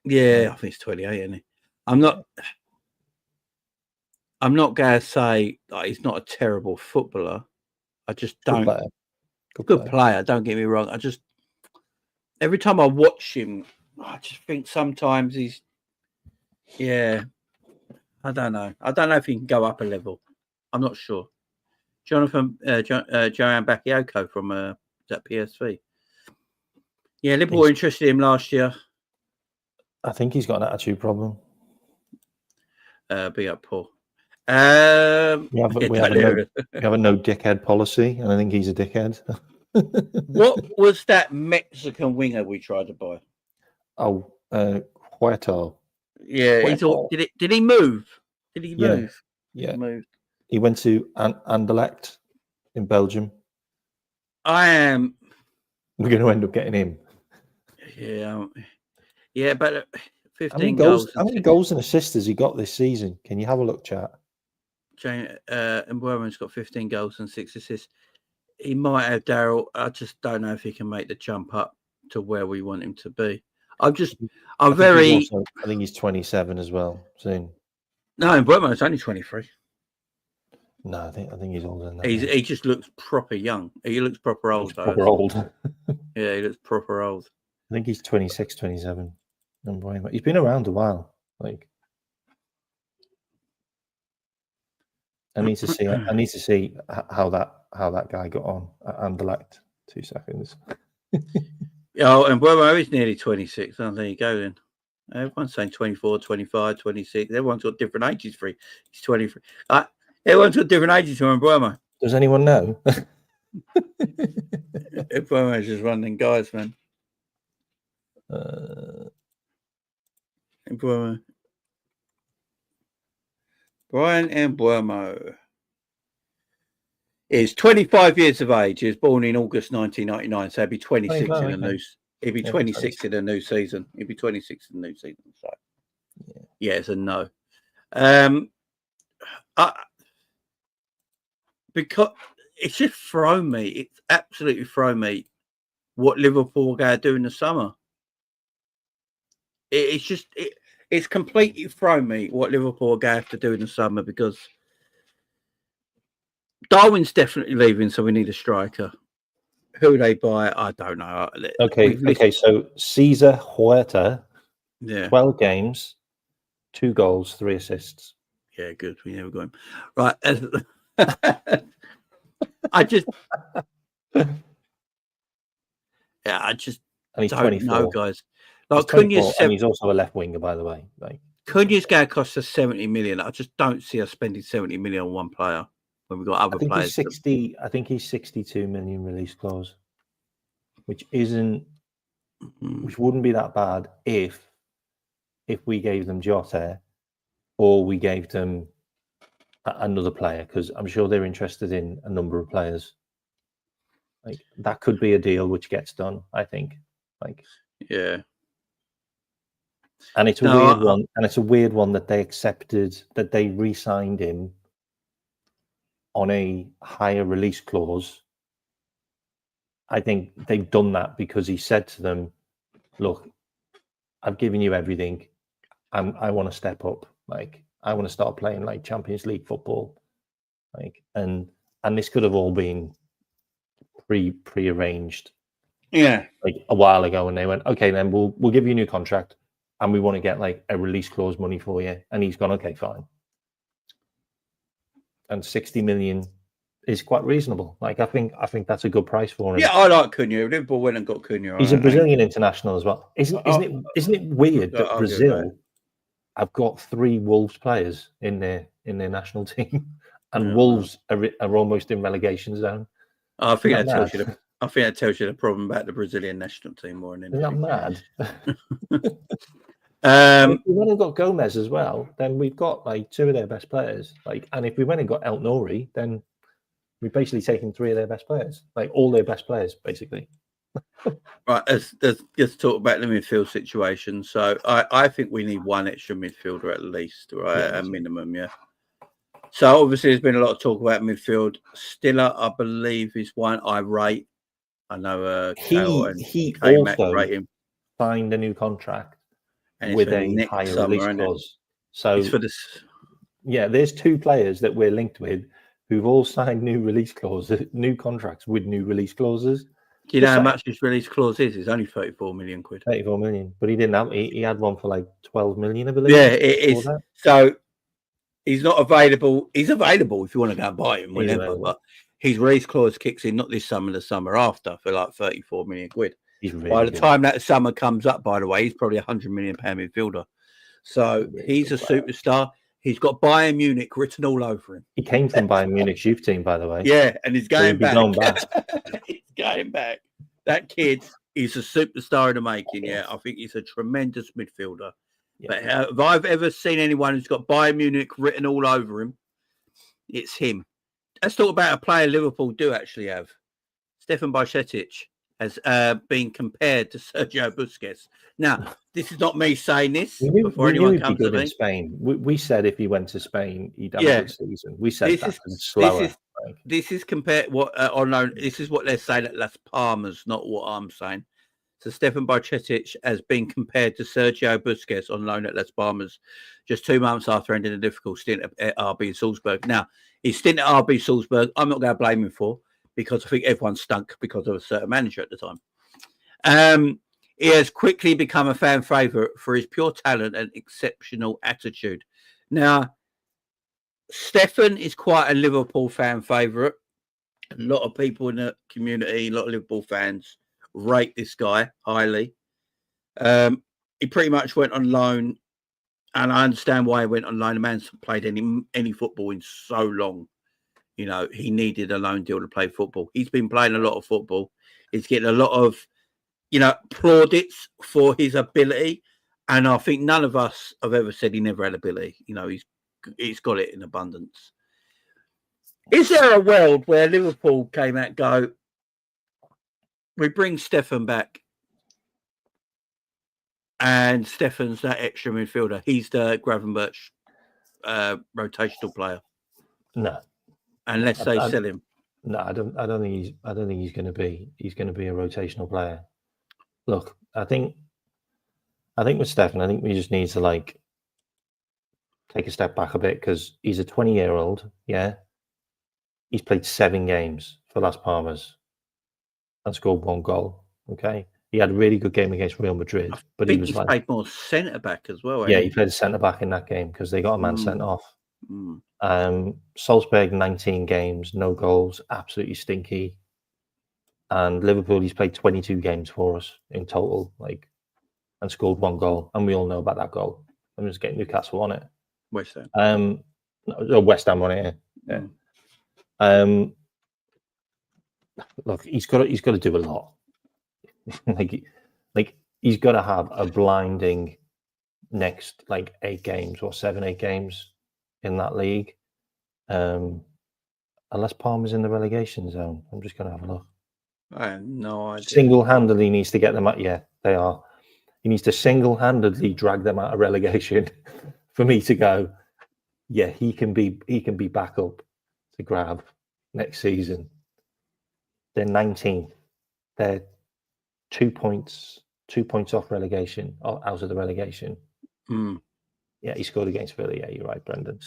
think he's 28, isn't he? I'm not going to say that he's not a terrible footballer. I just don't. Good player. Don't get me wrong. Every time I watch him, I just think sometimes he's. Yeah. I don't know. I don't know if he can go up a level. I'm not sure. Johan Bakayoko from that PSV. Yeah, Liverpool interested in him last year. I think he's got an attitude problem. Big up, Paul. We have a no dickhead policy, and I think he's a dickhead. What was that Mexican winger we tried to buy? Oh, Huerta. Yeah, did he move? Did he move? Yeah. He moved. He went to Anderlecht in Belgium. We're going to end up getting him. Yeah, but 15 goals. How many goals and assists has he got this season? Can you have a look, chat? And Werman's got 15 goals and 6 assists. He might have, Daryl. I just don't know if he can make the jump up to where we want him to be. I think he's 27 as well soon. No, and Werman's only 23. No, I think he's older than that. He just looks proper young. He looks proper old. Proper old. Yeah, he looks proper old. I think he's 26, 27. He's been around a while. I need to see how that guy got on at Anderlecht. 2 seconds. Oh, and Wermo is nearly 26. Oh, there you go then. Everyone's saying 24, 25, 26. Everyone's got different ages for him. He's 23. Everyone's got different ages for Wermo. Does anyone know? Wermo's just running guys, man. Wermo. Brian Mbeumo is 25 years of age. He was born in August 1999, so he'd be 26 in the new. He'd be 26 in the new season. He'd be 26 in the new season. So, yeah, it's a no. Because it's just thrown me. It's absolutely thrown me what Liverpool are going to do in the summer. It's completely thrown me what Liverpool are going to have to do in the summer because Darwin's definitely leaving, so we need a striker. Who they buy, I don't know. Okay. So Cesar Huerta, 12 games, 2 goals, 3 assists. Yeah, good. We never got him. Right. I just and he's don't 24. know, guys. Like Cunha's, and he's also a left winger, by the way. Cunha's going to cost us 70 million. I just don't see us spending 70 million on one player when we've got other players. I think he's 62 million release clause, which wouldn't be that bad if we gave them Jota or we gave them another player, because I'm sure they're interested in a number of players. That could be a deal which gets done, I think. Yeah. And it's a weird one. And it's a weird one that they accepted, that they re-signed him on a higher release clause. I think they've done that because he said to them, look, I've given you everything. I want to step up. I want to start playing Champions League football. And this could have all been pre-arranged. Yeah. A while ago, and they went, okay, then we'll give you a new contract. And we want to get a release clause money for you. And he's gone, okay, fine. And 60 million is quite reasonable. I think that's a good price for him. Yeah, I like Cunha. Liverpool went and got Cunha. He's a Brazilian international as well. Isn't it weird that Brazil have got 3 Wolves players in their national team? and Wolves are almost in relegation zone. I think that tells you. I think that tells you the problem about the Brazilian national team more than anything. Isn't that mad? Um, if we went and got Gomez as well, then we've got like two of their best players. Like, and if we went and got El Nouri, then we're basically taking three of their best players, like all their best players, basically. Right, let's talk about the midfield situation. So I think we need one extra midfielder at least, right? Yeah, a minimum, yeah. So obviously there's been a lot of talk about midfield. Stiller, I believe, is one I rate. I know he also signed a new contract and with a higher release clause. So it's for this. Yeah, there's two players that we're linked with who've all signed new release clauses, new contracts with new release clauses. Do you know how much his release clause is? It's only 34 million quid. 34 million, but he didn't have. He had one for like 12 million, I believe. Yeah, it is. So he's not available. He's available if you want to go and buy him whenever, but his release clause kicks in not this summer, the summer after for like 34 million quid. By the time that summer comes up, by the way, he's probably £100 million midfielder. So he's a superstar. He's got Bayern Munich written all over him. He came from Bayern Munich's youth team, by the way. Yeah, and he's going back. He's going back. That kid is a superstar in the making. Yeah, I think he's a tremendous midfielder. Yeah. But if I've ever seen anyone who's got Bayern Munich written all over him, it's him. Let's talk about a player Liverpool do actually have. Stefan Bajcetic has been compared to Sergio Busquets. Now, this is not me saying this before anyone comes to me. In Spain. We said if he went to Spain, he'd have a good season. We said that slower. This is compared what on loan. This is what they're saying at Las Palmas, not what I'm saying. So Stefan Bajcetic has been compared to Sergio Busquets on loan at Las Palmas just 2 months after ending a difficult stint at RB Salzburg. Now, his stint at RB Salzburg, I'm not going to blame him for, because I think everyone stunk because of a certain manager at the time. He has quickly become a fan favourite for his pure talent and exceptional attitude. Now, Stefan is quite a Liverpool fan favourite. A lot of people in the community, a lot of Liverpool fans rate this guy highly. He pretty much went on loan, and I understand why he went on loan. The man's played any football in so long. You know, he needed a loan deal to play football. He's been playing a lot of football. He's getting a lot of, plaudits for his ability. And I think none of us have ever said he never had ability. You know, he's got it in abundance. Is there a world where Liverpool came out and go, we bring Stefan back, and Stefan's that extra midfielder? He's the Gravenberch rotational player. No. Unless they sell him. No, I don't think he's going to be. He's going to be a rotational player. Look, I think with Stefan, I think we just need to take a step back a bit, because he's a 20-year-old. Yeah, he's played 7 games for Las Palmas and scored 1 goal. Okay, he had a really good game against Real Madrid, but he played more centre back as well. Yeah, he played a centre back in that game because they got a man sent off. Salzburg, 19 games, no goals, absolutely stinky. And Liverpool, he's played 22 games for us in total, and scored 1 goal. And we all know about that goal. I'm just getting Newcastle on it. West Ham. West Ham on it. Yeah. Look, he's got to do a lot. He's got to have a blinding next 8 games or 7-8 games in that league. Unless Palmer's in the relegation zone. I'm just going to have a look. I have no idea. Single-handedly needs to get them out. Yeah, they are. He needs to single-handedly drag them out of relegation for me to go, yeah, he can be back up to grab next season. They're 19th. They're 2 points off relegation, out of the relegation. Yeah, he scored against Philly. Yeah, you're right, Brendan.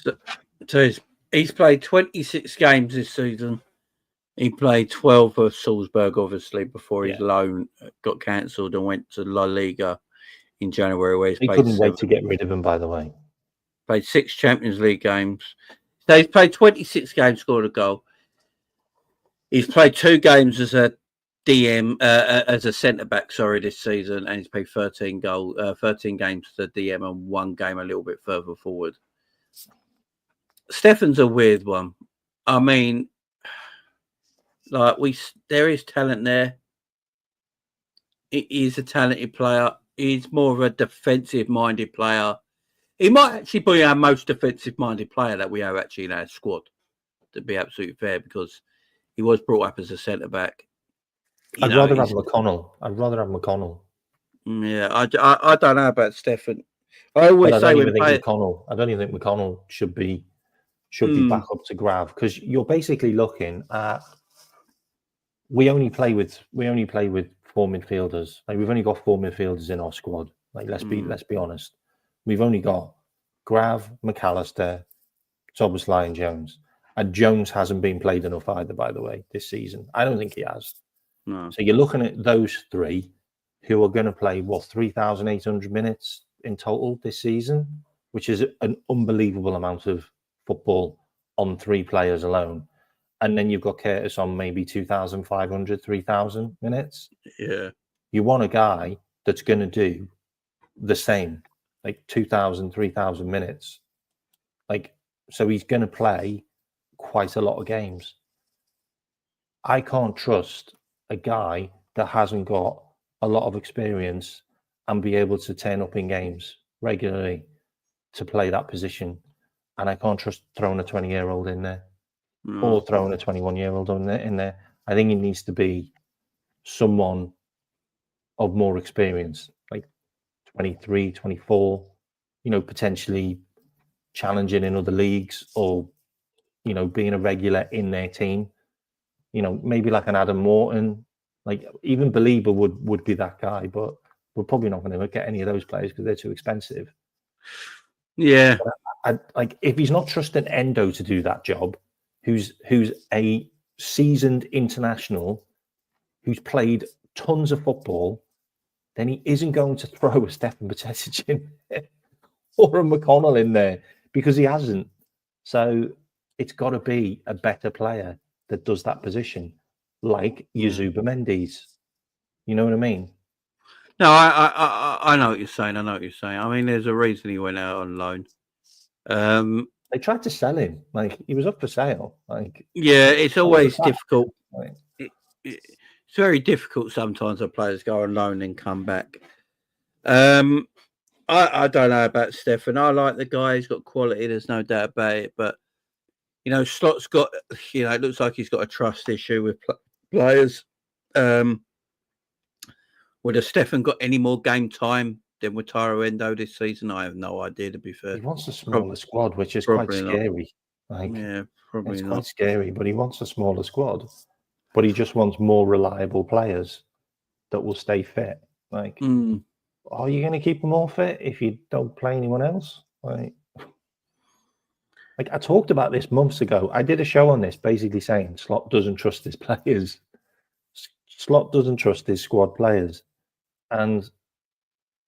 So he's played 26 games this season. He played 12 for Salzburg, obviously, before his loan got cancelled and went to La Liga in January, where he couldn't wait to get rid of him, by the way. Played 6 Champions League games. So he's played 26 games, scored a goal. He's played 2 games as a DM, as a centre-back, this season, and he's played 13 games as a DM and 1 game a little bit further forward. Stefan's a weird one. I mean, like there is talent there. He is a talented player. He's more of a defensive-minded player. He might actually be our most defensive-minded player that we have actually in our squad, to be absolutely fair, because he was brought up as a centre-back. I'd rather have McConnell. Yeah, I don't know about Stefan. I always say I don't even think McConnell should be back up to Grav, because you're basically looking at we only play with 4 midfielders. Like, we've only got 4 midfielders in our squad. Like, let's be honest. We've only got Grav, McAllister, Szoboszlai, and Jones. And Jones hasn't been played enough either, by the way, this season. I don't think he has. No. So you're looking at those 3 who are going to play 3,800 minutes in total this season, which is an unbelievable amount of football on 3 players alone. And then you've got Curtis on maybe 2,500, 3,000 minutes. Yeah. You want a guy that's going to do the same, like 2,000, 3,000 minutes. Like, so he's going to play quite a lot of games. I can't trust a guy that hasn't got a lot of experience and be able to turn up in games regularly to play that position. And I can't trust throwing a 20-year-old in there. Or throwing a 21-year-old in there. I think it needs to be someone of more experience, like 23, 24, potentially challenging in other leagues, or, being a regular in their team. Maybe like an Adam Morton, like even Belieber would be that guy, but we're probably not going to get any of those players because they're too expensive. Yeah. Like, if he's not trusting Endo to do that job, who's a seasoned international, who's played tons of football, then he isn't going to throw a Stefan Bajcetic in there or a McConnell in there, because he hasn't. So it's got to be a better player that does that position, like Yazuba Mendes. You know what I mean? No, I know what you're saying. I mean, there's a reason he went out on loan. They tried to sell him. Like, he was up for sale. Like, yeah, it's always difficult. It's very difficult sometimes when players go on loan and come back. I don't know about Stefan. I like the guy. He's got quality. There's no doubt about it. But, Slot's got, it looks like he's got a trust issue with players. Would have Stefan got any more game time than with Tyro Endo this season? I have no idea, to be fair. He wants a smaller squad, which is quite scary. Like, yeah, probably it's not. quite scary, but he wants a smaller squad. But he just wants more reliable players that will stay fit. Like, are you going to keep them all fit if you don't play anyone else? Like, I talked about this months ago. I did a show on this, basically saying Slot doesn't trust his players. Slot doesn't trust his squad players. And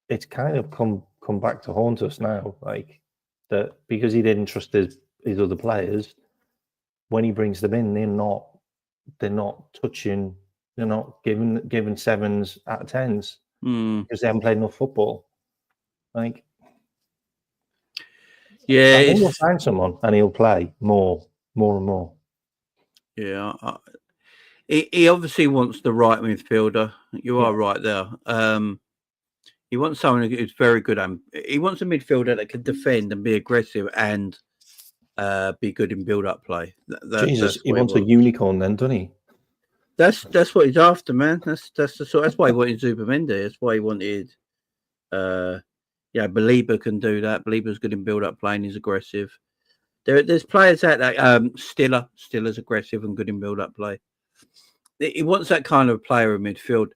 it's kind of come back to haunt us now, like, that because he didn't trust his other players, when he brings them in, they're not touching, they're not giving 7s out of 10s because they haven't played enough football. Like, yeah, I think he'll find someone and he'll play more and more. Yeah, he obviously wants the right midfielder. You are right there. He wants someone who's very good. He wants a midfielder that can defend and be aggressive and be good in build-up play. Jesus, he wants a unicorn, then, doesn't he? That's what he's after, man. That's why he wanted Zubimendi. That's why he wanted. Belieber can do that. Belieber's good in build-up play and he's aggressive. There's players out there. Stiller's aggressive and good in build-up play. He wants that kind of player in midfield.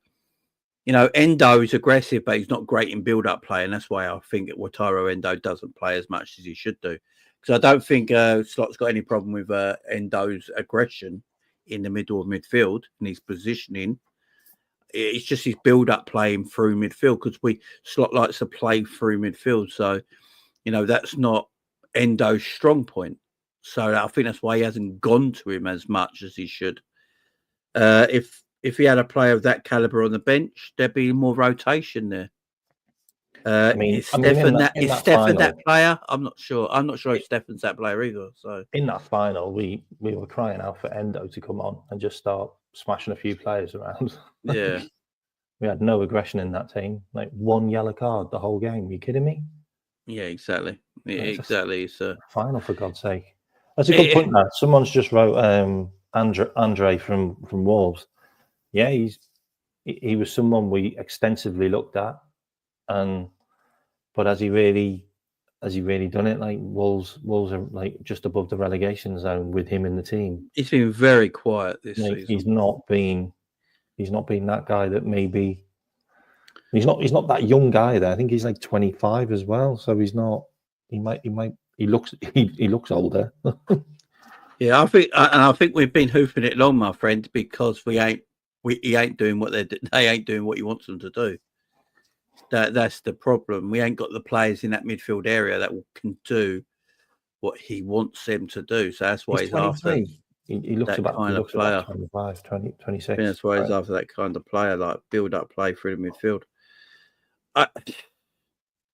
Endo is aggressive, but he's not great in build-up play, and that's why I think Wataru Endo doesn't play as much as he should do. Because I don't think Slot's got any problem with Endo's aggression in the middle of midfield and his positioning. It's just his build-up playing through midfield, because Slot likes to play through midfield. So, that's not Endo's strong point. So I think that's why he hasn't gone to him as much as he should. If he had a player of that caliber on the bench, there'd be more rotation there. Is Stefan final, that player? I'm not sure. I'm not sure if Stefan's that player either. So in that final, we were crying out for Endo to come on and just start smashing a few players around. yeah, We had no aggression in that team. Like one yellow card the whole game. Are you kidding me? yeah, exactly. Yeah, It's exactly. So final, for God's sake. That's a good point. Now, someone's just wrote Andre from Wolves. Yeah, he was someone we extensively looked at, but has he really done it? Like Wolves are like just above the relegation zone with him in the team. he's been very quiet this season. He's not been that guy that maybe he's not that young guy there. I think he's like 25 as well. So he's not. He looks older. Yeah, I think we've been hoofing it long, my friend, because he ain't doing what they ain't doing what he wants them to do. That's the problem. We ain't got the players in that midfield area that can do what he wants them to do. So that's why he's after. He looks that about kind of about player. 25, 20, 26. I think that's why he's after that kind of player, like build-up play through the midfield.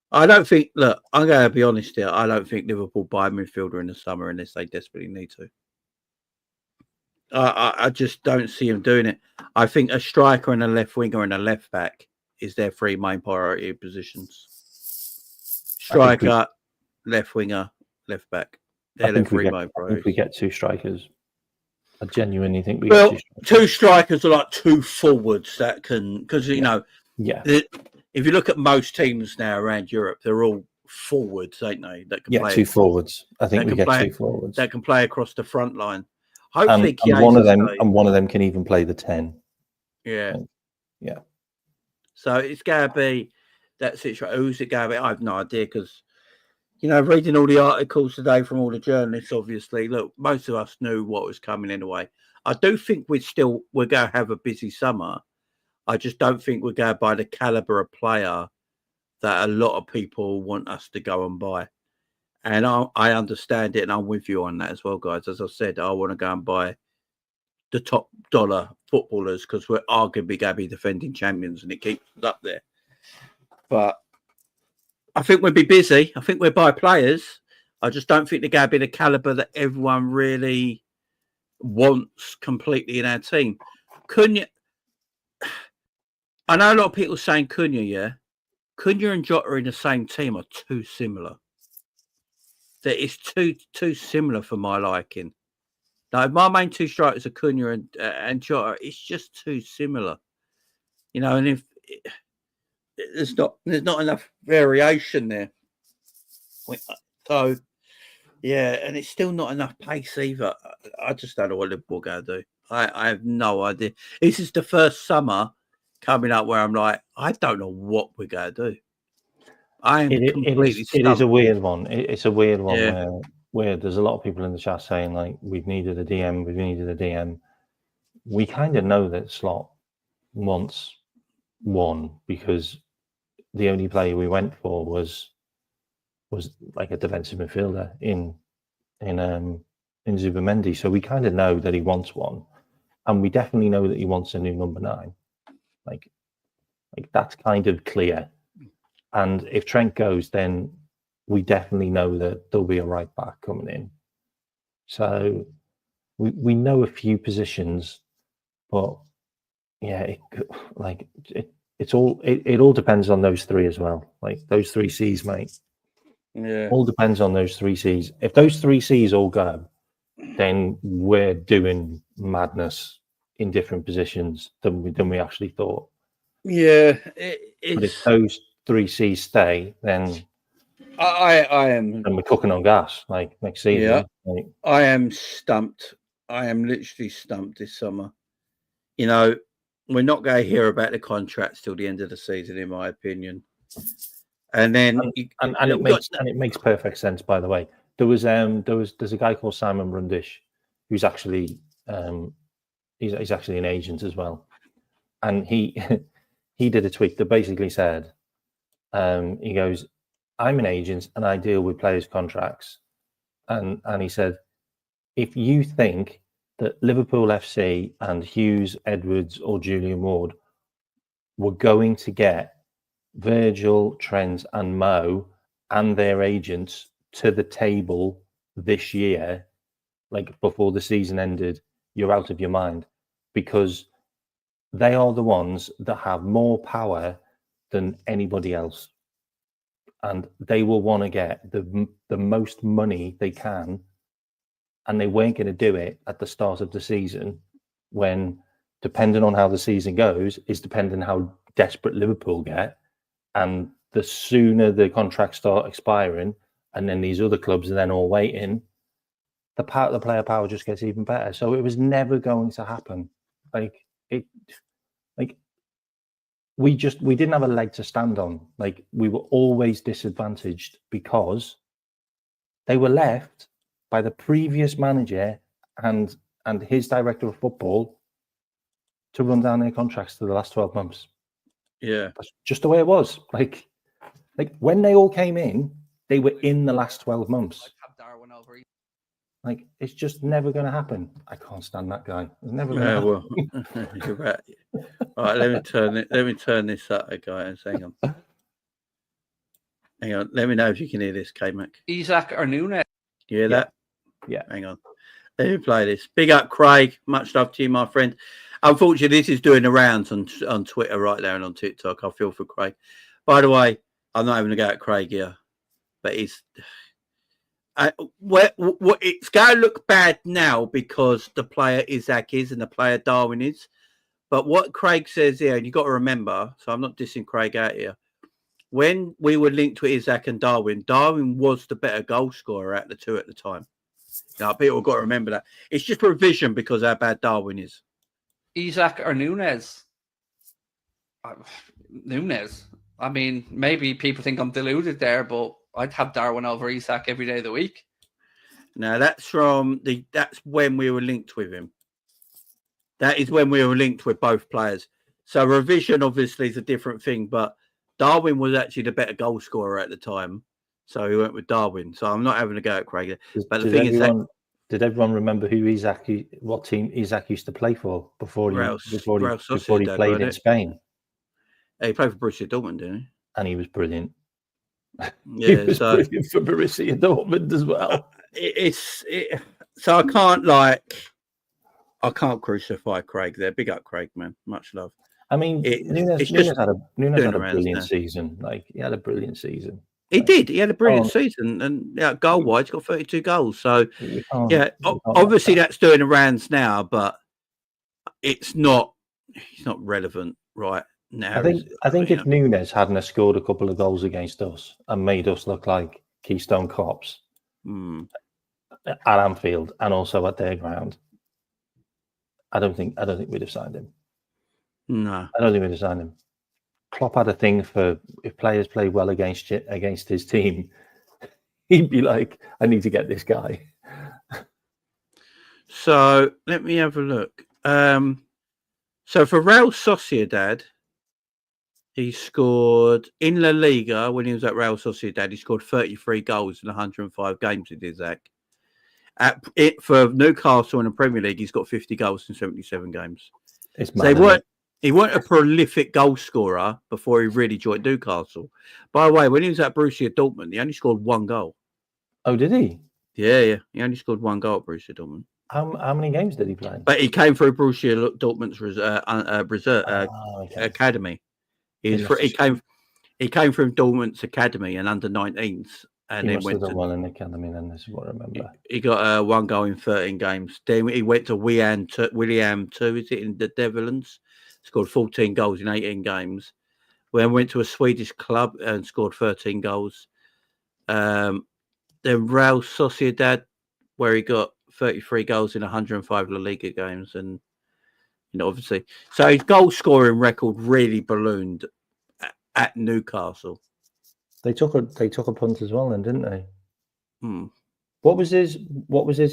I don't think. Look, I'm going to be honest here. I don't think Liverpool buy a midfielder in the summer unless they desperately need to. I just don't see him doing it. I think a striker and a left winger and a left back is their three main priority positions. Striker, left winger, left back. They're their three main priorities. If we get two strikers, I genuinely think we get two strikers. Two strikers are like two forwards that can, because you know, if you look at most teams now around Europe, they're all forwards, ain't they? That can play two forwards. I think we get two forwards that can play across the front line. Hopefully, and one of them can even play the 10. Yeah. Yeah. So it's going to be that situation. Who's it going to be? I have no idea because, you know, reading all the articles today from all the journalists, obviously, look, most of us knew what was coming anyway. I do think we're going to have a busy summer. I just don't think we're going to buy the caliber of player that a lot of people want us to go and buy. And I understand it, and I'm with you on that as well, guys. As I said, I want to go and buy the top dollar footballers because we're arguably going to be defending champions, and it keeps us up there. But I think we'll be busy. I think we'll buy players. I just don't think they're going to be the caliber that everyone really wants completely in our team. Cunha, I know a lot of people saying Cunha, yeah. Cunha and Jota in the same team are too similar. That it's too similar for my liking. Now, my main two strikers are Cunha and Jota. It's just too similar, you know. And if there's not enough variation there, so yeah, and it's still not enough pace either. I just don't know what Liverpool are going to do. I have no idea. This is the first summer coming up where I'm like, I don't know what we're going to do. I am completely stumped. It is a weird one. It's a weird one where there's a lot of people in the chat saying, like, we've needed a DM. We kind of know that Slot wants one because the only player we went for was like a defensive midfielder in Zubimendi. So we kind of know that he wants one. And we definitely know that he wants a new number 9. Like that's kind of clear. And if Trent goes, then we definitely know that there'll be a right back coming in. So we know a few positions, but yeah, it all depends on those three as well. Like those 3 C's, mate. Yeah. All depends on those 3 C's. If those 3 C's all go, then we're doing madness in different positions than we actually thought. Yeah. But if those 3 C's stay, then I am. And we're cooking on gas like next season. Yeah. Like, I am stumped. I am literally stumped this summer. You know, we're not going to hear about the contracts till the end of the season, in my opinion. And then it makes perfect sense. By the way, there's a guy called Simon Rundish, who's actually he's actually an agent as well, and he did a tweet that basically said, he goes, "I'm an agent and I deal with players' contracts," and he said, if you think that Liverpool FC and Hughes, Edwards, or Julian Ward were going to get Virgil, Trent, and Mo and their agents to the table this year, like before the season ended, you're out of your mind, because they are the ones that have more power than anybody else, and they will want to get the most money they can, and they weren't going to do it at the start of the season when, depending on how the season goes, is depending how desperate Liverpool get, and the sooner the contracts start expiring and then these other clubs are then all waiting, the player power just gets even better. So it was never going to happen. We didn't have a leg to stand on. Like, we were always disadvantaged because they were left by the previous manager and his director of football to run down their contracts to the last 12 months. Yeah. That's just the way it was. Like when they all came in, they were in the last 12 months. Like, it's just never going to happen. I can't stand that guy. It's never going to happen. Well, you're right. All right, let me turn this up, guys. Hang on. Let me know if you can hear this, K-Mac. Isak or Nunes? You hear that? Yeah. Hang on. Let me play this. Big up, Craig. Much love to you, my friend. Unfortunately, this is doing the rounds on Twitter right there and on TikTok. I feel for Craig. By the way, I'm not having to go at Craig here, but it's going to look bad now because the player Isak is and the player Darwin is. But what Craig says here, and you've got to remember, so I'm not dissing Craig out here. When we were linked with Isak and Darwin was the better goal scorer at the two at the time. Now, people have got to remember that. It's just revision because how bad Darwin is. Isak or Nunes? Nunes. I mean, maybe people think I'm deluded there, but I'd have Darwin over Isak every day of the week. Now, that's when we were linked with him. That is when we were linked with both players. So revision obviously is a different thing, but Darwin was actually the better goal scorer at the time. So he went with Darwin. So I'm not having a go at Craig. But the thing is that... Did everyone remember what team Isak used to play for before he played in Spain? He played for Borussia Dortmund, didn't he? And he was brilliant. Yeah, he was brilliant for Borussia Dortmund as well. So I can't crucify Craig there. Big up, Craig, man. Much love. I mean, Nunes had a brilliant season. Like, he had a brilliant season. He did. He had a brilliant season, and goal-wise, he got 32 goals. So, obviously that's doing the rounds now, but it's not relevant right now. I think if Nunes hadn't scored a couple of goals against us and made us look like Keystone Cops at Anfield and also at their ground, I don't think we'd have signed him. No, I don't think we'd have signed him. Klopp had a thing for if players play well against his team, he'd be like, I need to get this guy. So let me have a look. So for Real Sociedad, he scored in La Liga when he was at Real Sociedad. He scored 33 goals in 105 games with Isak. For Newcastle in the Premier League, he's got 50 goals in 77 games. He weren't a prolific goal scorer before he really joined Newcastle. By the way, when he was at Borussia Dortmund, he only scored one goal. Oh, did he? Yeah. He only scored one goal at Borussia Dortmund. How many games did he play? But he came through Borussia Dortmund's academy. He came from Dortmund's academy and under 19s, and then went to one in the academy. Then this is what I remember. He got one goal in 13 games. Then he went to William 2, is it, in the Netherlands? Scored 14 goals in 18 games. Then went to a Swedish club and scored 13 goals. Then Real Sociedad, where he got 33 goals in 105 La Liga games, and obviously, so his goal scoring record really ballooned at Newcastle. They took a punt as well, then, didn't they? What was his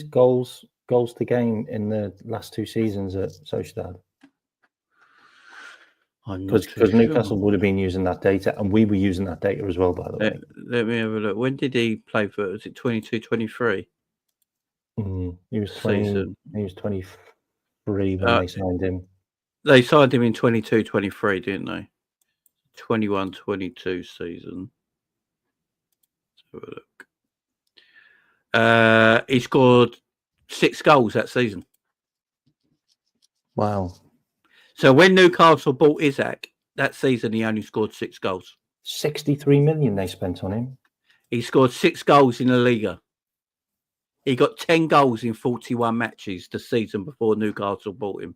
goals to game in the last two seasons at Sociedad? Because Newcastle would have been using that data, and we were using that data as well, by the way. Let me have a look. When did he play for? Was it 22-23? He was 23 when they signed him. They signed him in 22-23, didn't they? 21-22 season. Let's have a look. He scored 6 goals that season. Wow. So when Newcastle bought Isaac, that season he only scored 6 goals. 63 million they spent on him. He scored 6 goals in the Liga. He got 10 goals in 41 matches the season before Newcastle bought him.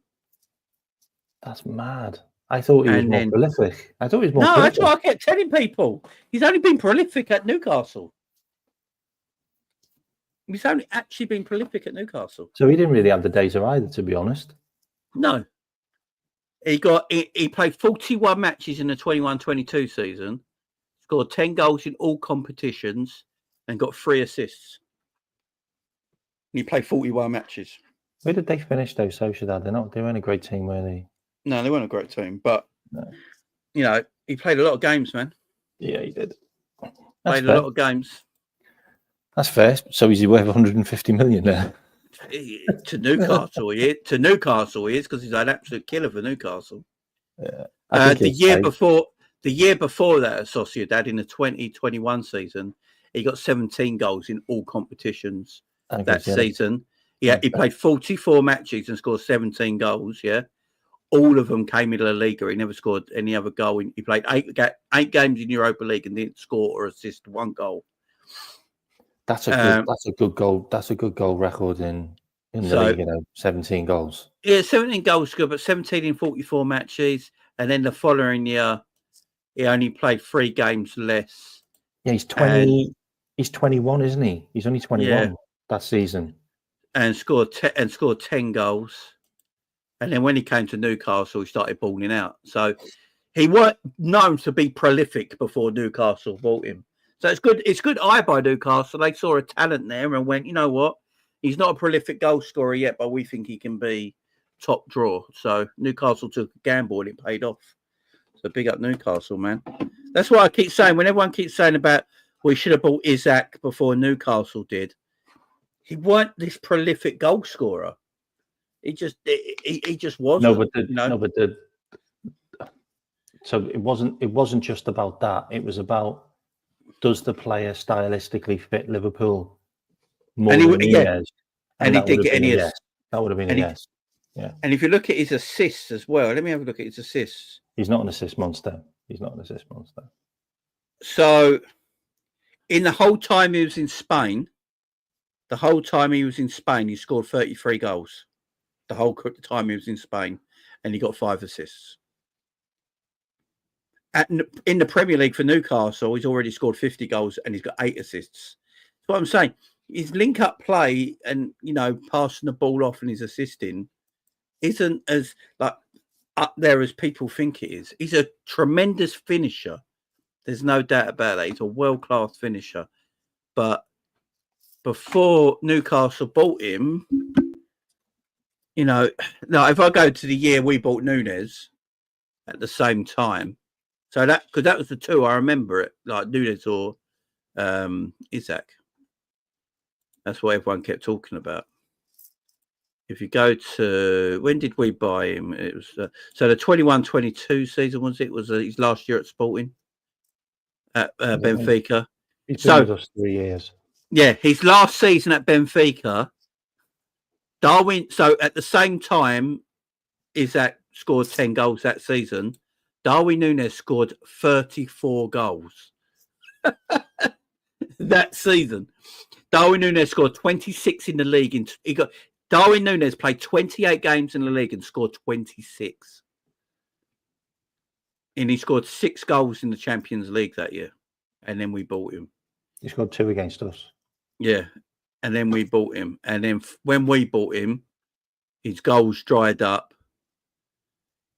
That's mad. I thought he was more prolific. I thought he was more prolific. That's what I kept telling people. He's only been prolific at Newcastle. He's only actually been prolific at Newcastle. So he didn't really have the data either, to be honest. No. He played 41 matches in the 21-22 season, scored 10 goals in all competitions, and got 3 assists. And he played 41 matches. Where did they finish though, Sociedad? They weren't a great team, were they? No, they weren't a great team, but no. You know, he played a lot of games, man. Yeah, he did. Played a lot of games. That's fair. So is he worth 150 million there? To Newcastle, he is because he's an absolute killer for Newcastle. Yeah, the year before that, at Sociedad in the 2021 season, he got 17 goals in all competitions that season. Yeah, he played 44 matches and scored 17 goals. Yeah, all of them came in La Liga. He never scored any other goal. He played 8 games in Europa League and didn't score or assist 1 goal. That's a good goal. That's a good goal record in the league. 17 goals. Yeah, 17 goals good, but 17 in 44 matches, and then the following year he only played 3 games less. Yeah, he's 20. He's 21, isn't he? He's only 21 that season, and scored 10 goals. And then when he came to Newcastle, he started balling out. So he wasn't known to be prolific before Newcastle bought him. So it's good. It's good eye by Newcastle. They saw a talent there and went, you know what? He's not a prolific goal scorer yet, but we think he can be top draw. So Newcastle took a gamble and it paid off. So big up Newcastle, man. That's what I keep saying. When everyone keeps saying about we should have bought Isaac before Newcastle did, he wasn't this prolific goal scorer. He just wasn't. So it wasn't just about that. It was about, does the player stylistically fit Liverpool more than Nunez? And he did get any. Yes. That would have been a yes. Yeah. And if you look at his assists as well, let me have a look at his assists. He's not an assist monster. So, in the whole time he was in Spain, he scored 33 goals. The whole time he was in Spain, and he got 5 assists. In the Premier League for Newcastle, he's already scored 50 goals and he's got 8 assists. That's what I'm saying. His link-up play and, passing the ball off and his assisting isn't as up there as people think it is. He's a tremendous finisher. There's no doubt about that. He's a world-class finisher. But before Newcastle bought him, if I go to the year we bought Nunez at the same time, so because that was the 2 I remember it, like Nunez or Isaac. That's what everyone kept talking about. If you go to, when did we buy him? It was so the 21-22 season, was it? Was his last year at Sporting at Benfica. He's been with us 3 years. Yeah, his last season at Benfica, Darwin. So at the same time, Isaac scored 10 goals that season. Darwin Nunez scored 34 goals that season. Darwin Nunez scored 26 in the league. Darwin Nunez played 28 games in the league and scored 26. And he scored 6 goals in the Champions League that year. And then we bought him. He scored 2 against us. Yeah. And then we bought him. And then when we bought him, his goals dried up.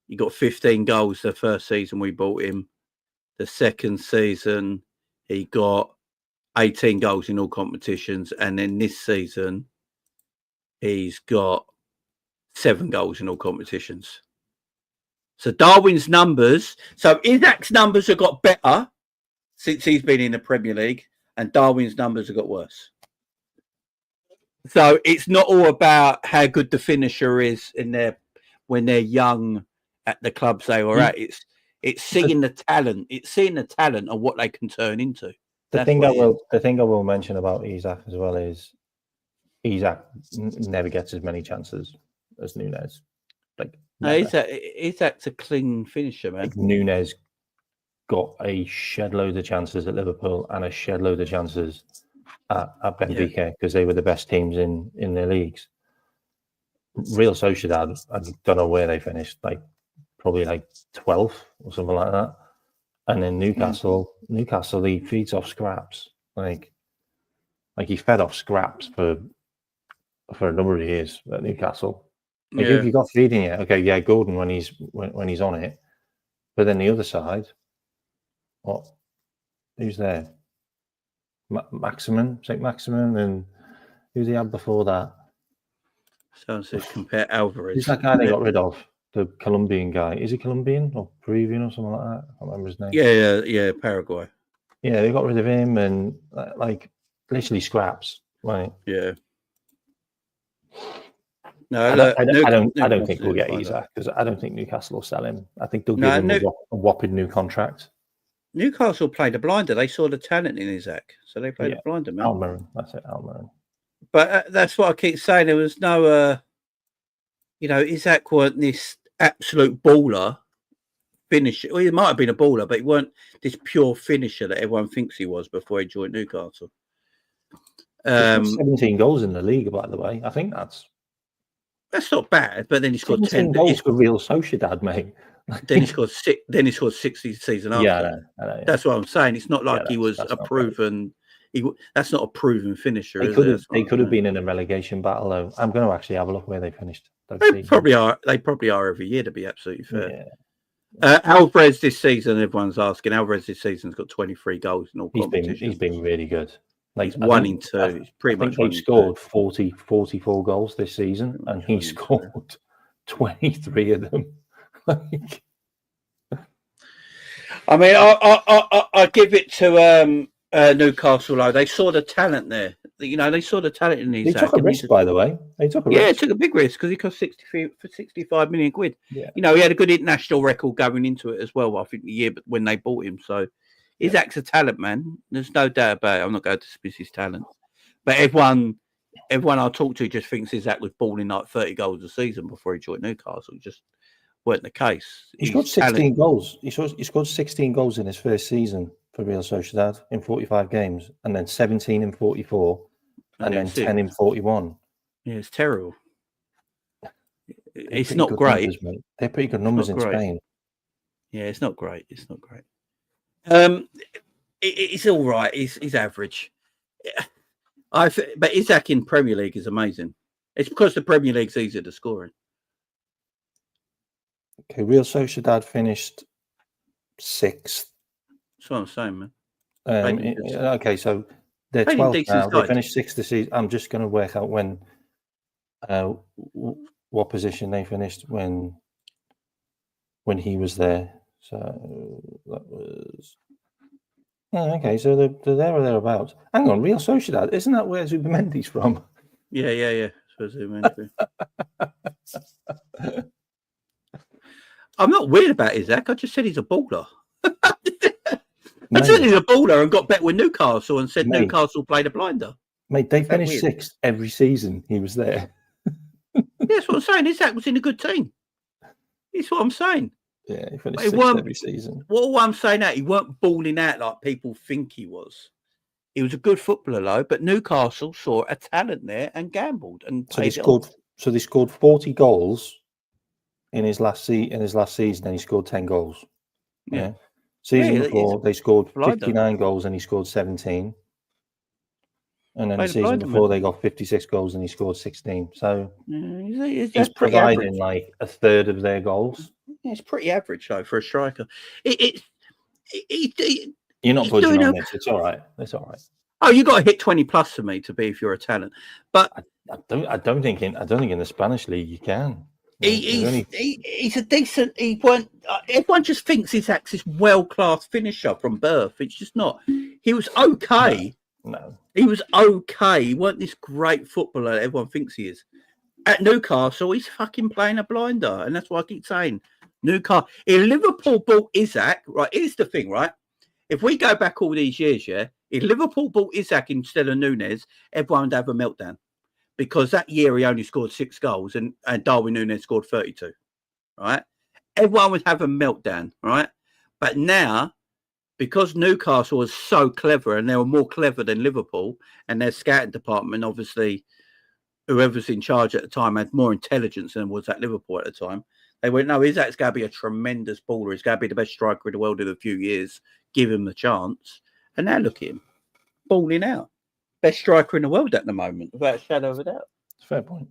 He got 15 goals the first season we bought him. The second season, he got 18 goals in all competitions. And then this season, he's got 7 goals in all competitions. So Darwin's numbers, so Isaac's numbers have got better since he's been in the Premier League, and Darwin's numbers have got worse. So it's not all about how good the finisher is when they're young at the clubs they were at. It's seeing the talent. It's seeing the talent and what they can turn into. The thing I will mention about Isak as well is Isak never gets as many chances as Nunes. Like, no, Isak's a clean finisher, man. Like Nunes got a shed load of chances at Liverpool and a shed load of chances at Benfica because they were the best teams in their leagues. Real Sociedad, I don't know where they finished, like probably like 12th or something like that. And then Newcastle, he feeds off scraps. Like he fed off scraps for a number of years at Newcastle. Like if you got feeding it, okay, yeah, Gordon when he's on it, but then the other side, who's there? Maximin, St. Maximin, and who's he had before that? So compare Alvarez. Who's that guy they got rid of? The Colombian guy. Is he Colombian or Peruvian or something like that? I can't remember his name. Yeah, Paraguay. Yeah, they got rid of him and like literally scraps. Right. Yeah. No, I don't think we'll get Isak because I don't think Newcastle will sell him. I think they'll give him a whopping new contract. Newcastle played a blinder. They saw the talent in Isak, so they played a blinder, man. Almiron, that's it, Almiron. But that's what I keep saying. There was no, Isak wasn't this absolute baller finisher. Well, he might have been a baller, but he weren't this pure finisher that everyone thinks he was before he joined Newcastle. 17 goals in the league, by the way. I think that's not bad. But then he scored 10 goals for Real Sociedad, mate. Then he scored 6. Then he scored 60 season after. Yeah, I know. That's what I'm saying. It's not like he was a proven. That's not a proven finisher. They could have been in a relegation battle, though. I'm going to actually have a look where they finished. They probably are. They probably are every year, to be absolutely fair. Yeah. Alvarez this season, everyone's asking. Alvarez this season's got 23 goals in all competitions. He's been really good. He's 1 in 2. He's pretty much. He scored 44 goals this season, and he scored 23 of them. I mean, I give it to Newcastle. Though they saw the talent there. They saw the talent in these. They took a risk, by the way. They took a risk. Yeah, took a big risk because he cost 65 million quid. Yeah. He had a good international record going into it as well. I think the year when they bought him. So Isak's a talent, man. There's no doubt about it. I'm not going to dismiss his talent, but everyone I talk to just thinks Isak was balling like 30 goals a season before he joined Newcastle. It just weren't the case. He scored 16 goals. He scored 16 goals in his first season for Real Sociedad in 45 games, and then 17 in 44, and then 10 in 41. Yeah, it's terrible. It's not great. Numbers, they're pretty good numbers in Spain. Yeah, it's not great. It's not great. It's all right. He's average. But Isak in Premier League is amazing. It's because the Premier League's easier to score in. Okay, Real Sociedad finished 6th. That's what I'm saying, man. Okay, so they're 12th now. They finished 6th this season. I'm just going to work out when, what position they finished when he was there. So that was. Oh, okay, so they're there or thereabouts. Hang on, Real Sociedad, isn't that where Zubamendi's from? Yeah. So Zubamendi. I'm not weird about Isak. I just said he's a baller. I said he's a baller and got bet with Newcastle and said Newcastle played a blinder. Mate, they finished 6th every season he was there. That's what I'm saying. Isak was in a good team. That's what I'm saying. Yeah, he finished 6th every season. What I'm saying that he weren't balling out like people think he was. He was a good footballer, though, but Newcastle saw a talent there and gambled. And so they scored 40 goals in his last season, and he scored 10 goals. Yeah. Season before, they scored 59 goals and he scored 17. And then the season before, they got 56 goals and he scored 16. So he's providing like a third of their goals. Yeah, it's pretty average, though, for a striker. You're not budging on this. It's all right. It's all right. Oh, you got to hit 20 plus for me to be if you're a talent. But I don't think in the Spanish league you can. He's a decent. Everyone just thinks he's this world-class finisher from birth. It's just not. He was okay. No. He was okay. He wasn't this great footballer that everyone thinks he is. At Newcastle, he's fucking playing a blinder, and that's what I keep saying. Newcastle. If Liverpool bought Isaac, right? Here's the thing, right? If we go back all these years, yeah, if Liverpool bought Isaac instead of Núñez, everyone would have a meltdown because that year he only scored 6 goals and Darwin Núñez scored 32, right? Everyone would have a meltdown, right? But now, because Newcastle was so clever and they were more clever than Liverpool and their scouting department, obviously, whoever's in charge at the time had more intelligence than was at Liverpool at the time. They went, no, Isaac's going to be a tremendous baller. He's going to be the best striker in the world in a few years. Give him the chance. And now look at him, balling out. Best striker in the world at the moment, without a shadow of a doubt. Fair point.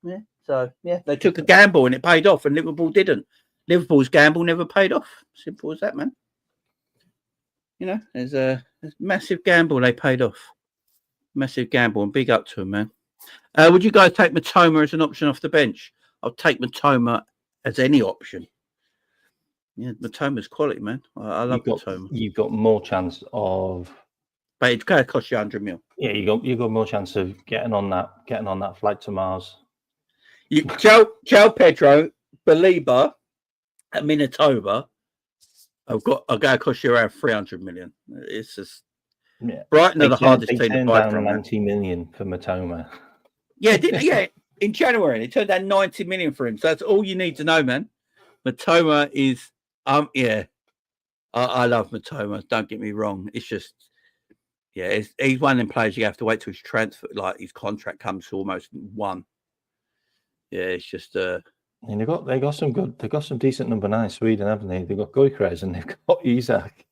Yeah. So, yeah, they took a gamble and it paid off and Liverpool didn't. Liverpool's gamble never paid off. Simple as that, man. You know, there's a massive gamble they paid off. Massive gamble and big up to them, man. Would you guys take Matoma as an option off the bench? I'll take Matoma as any option. Yeah, Matoma's quality, man. I love Matoma. You've got more chance of, but it's going to cost you 100 mil. Yeah, you got more chance of getting on that flight to Mars. João Pedro, Belieber, and Minatoba. Are going to cost you around 300 million. It's just Brighton are the hardest team to buy from. 90 million for Matoma. Yeah, in January they turned down 90 million for him. So that's all you need to know, man. Matoma is I love Matoma. Don't get me wrong. It's just he's one of them players you have to wait till his transfer, like his contract comes to almost one. Yeah, it's just and they got some decent number 9 Sweden, haven't they? They've got Gyökeres and they've got Isak.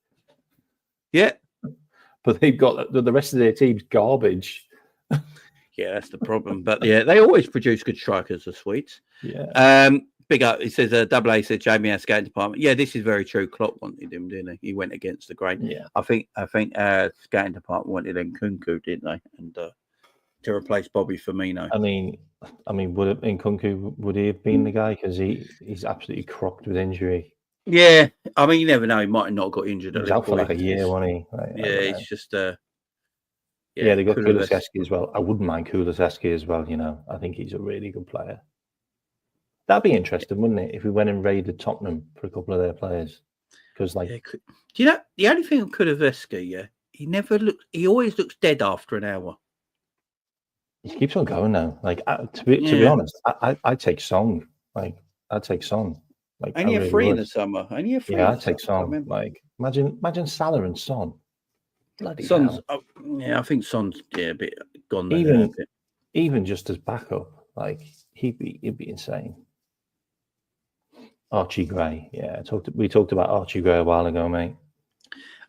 Yeah. But they've got the rest of their team's garbage. Yeah, that's the problem. But yeah, they always produce good strikers, the Swedes. Yeah. Big up. He says, Double A said Jamie has scouting department. Yeah, this is very true. Klopp wanted him, didn't he? He went against the grain. Yeah. I think scouting department wanted Nkunku, didn't they? And to replace Bobby Firmino. I mean, would Nkunku would he have been the guy? Because he's absolutely crocked with injury. Yeah, I mean, you never know. He might have not got injured. He was out for like a year, wasn't he? It's just. They got Kulusevski as well. I wouldn't mind Kulusevski as well. You know, I think he's a really good player. That'd be interesting, wouldn't it? If we went and raided Tottenham for a couple of their players, because do you know the only thing with Kulusevski? He always looks dead after an hour. He keeps on going now. Like to be honest, I'd take Song. Like I'd take Son. Like only a free in the summer. Only a free. Yeah, I'd take Son. Like imagine Salah and Son. Bloody Son's. I think Son's a bit gone there. Even just as backup, like he'd be insane. Archie Gray, we talked about Archie Gray a while ago, mate.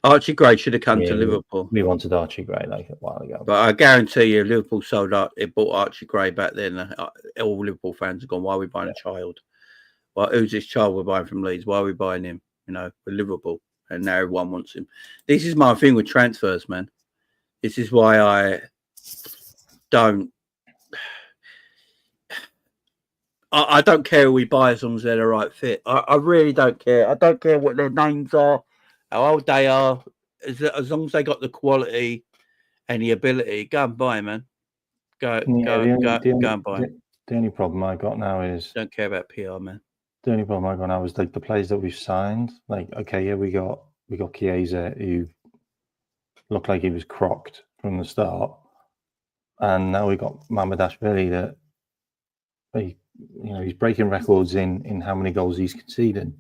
Archie Gray should have come to Liverpool. We wanted Archie Gray like a while ago. But I guarantee you, Liverpool sold out. It bought Archie Gray back then. All Liverpool fans have gone, why are we buying a child? Well, who's this child we're buying from Leeds? Why are we buying him? You know, for Liverpool. And now everyone wants him. This is my thing with transfers, man. This is why I don't. I don't care who we buy as long as they're the right fit. I really don't care. I don't care what their names are, how old they are. As long as they got the quality and the ability, go and buy, man. Go and buy. The only problem I got now is don't care about PR, man. The only problem I got now is like the players that we've signed. Like, okay, we got Chiesa, who looked like he was crocked from the start, and now we got Mamardashvili that he's breaking records in how many goals he's conceded.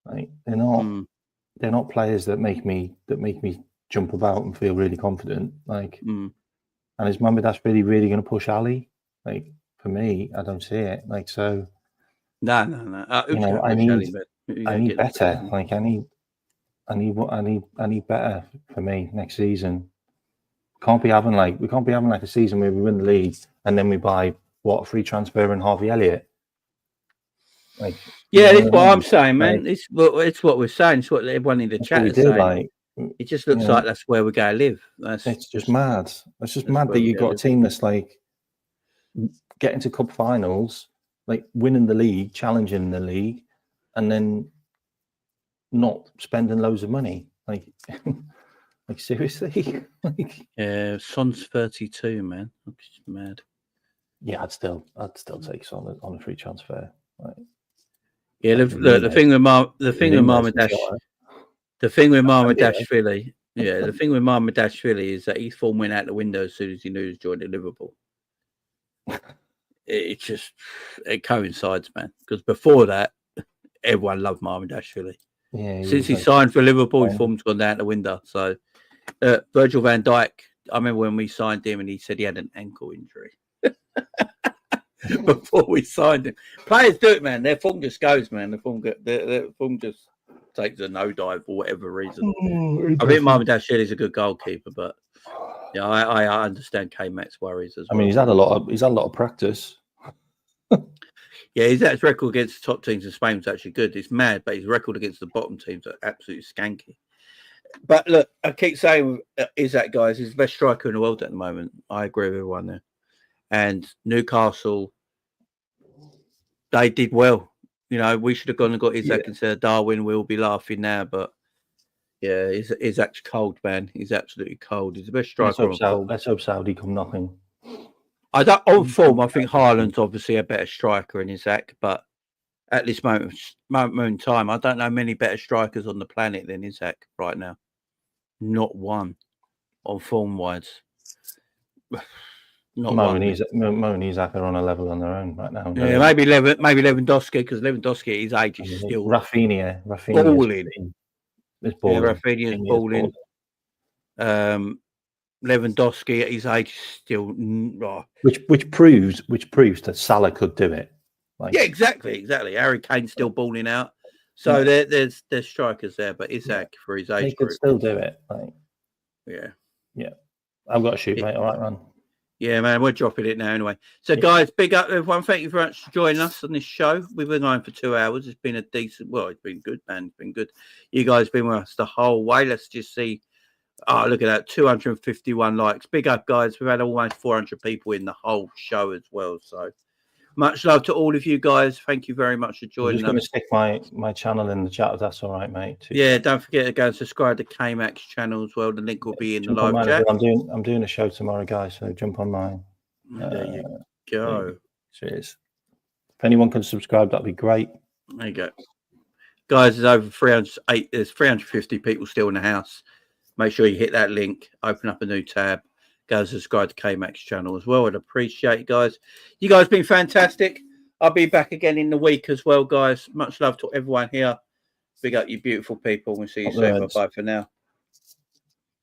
Like they're not players that make me jump about and feel really confident. Like, and is Mamardashvili really going to push Ali? Like for me, I don't see it. Like so. No. I need better. Like I need better for me next season. We can't be having like a season where we win the league and then we buy a free transfer and Harvey Elliott. Like that's what I'm saying, man. Like, it's what we're saying. It's what everyone in the chat is saying. Like, it just looks like that's where we're going to live. It's just mad. It's just mad that you've got a team that's like getting to cup finals, like winning the league, challenging the league, and then not spending loads of money. Like seriously? Son's 32, man. It's mad. Yeah, I'd still take Son on a free transfer. Like, Yeah, the thing with Marmadashvili, yeah, the thing with Marmadashvili is that his form went out the window as soon as he knew he was joining Liverpool. It coincides, man. Because before that, everyone loved Marmadashvili. Yeah, since he signed for Liverpool, his form's gone out the window. So, Virgil van Dijk, I remember when we signed him, and he said he had an ankle injury. Before we signed him, players do it, man. Their form just goes, man. Their form just takes a no dive for whatever reason. I think Marmadashvili is a good goalkeeper, but yeah, I understand K-Mac's worries as well. I mean, he's had a lot of practice. Yeah, his record against the top teams in Spain was actually good. It's mad, but his record against the bottom teams are absolutely skanky. But look, I keep saying Isak, guys, he's the best striker in the world at the moment. I agree with everyone there. And Newcastle, they did well. You know, we should have gone and got Isak instead of Darwin. We'll be laughing now, but yeah, Isak's cold, man. He's absolutely cold. He's the best striker. Let's hope Saudi come knocking. On form, I think Haaland's obviously a better striker than Isak, but at this moment in time, I don't know many better strikers on the planet than Isak right now. Not one on form wise. Mo and Isak are on a level on their own right now. Yeah, maybe Lewandowski, because Lewandowski, his age is still Rafinha balling. Is balling. Yeah, Rafinha's balling. Lewandowski at his age is still which proves that Salah could do it. Yeah, exactly. Harry Kane's still balling out. So there's strikers there, but Isak for his age he could still do it. Yeah. I've got to shoot, mate. All right, man. Yeah, man, we're dropping it now anyway. So, guys, big up everyone. Thank you very much for joining us on this show. We've been going for 2 hours. It's been it's been good, man. It's been good. You guys have been with us the whole way. Let's just see. Oh, look at that. 251 likes. Big up, guys. We've had almost 400 people in the whole show as well. So, much love to all of you guys. Thank you very much for joining us. I'm just going to stick my channel in the chat if that's all right, mate. Yeah, don't forget to go and subscribe to K-Mac's channel as well. The link will be in the live chat. I'm doing a show tomorrow, guys, so jump on mine. There you go. Cheers. If anyone can subscribe, that'd be great. There you go. Guys, there's 350 people still in the house. Make sure you hit that link, open up a new tab. Go and subscribe to K-Mac's channel as well. I'd appreciate it, guys. You guys have been fantastic. I'll be back again in the week as well, guys. Much love to everyone here. Big up you beautiful people. We'll see you soon. Bye for now.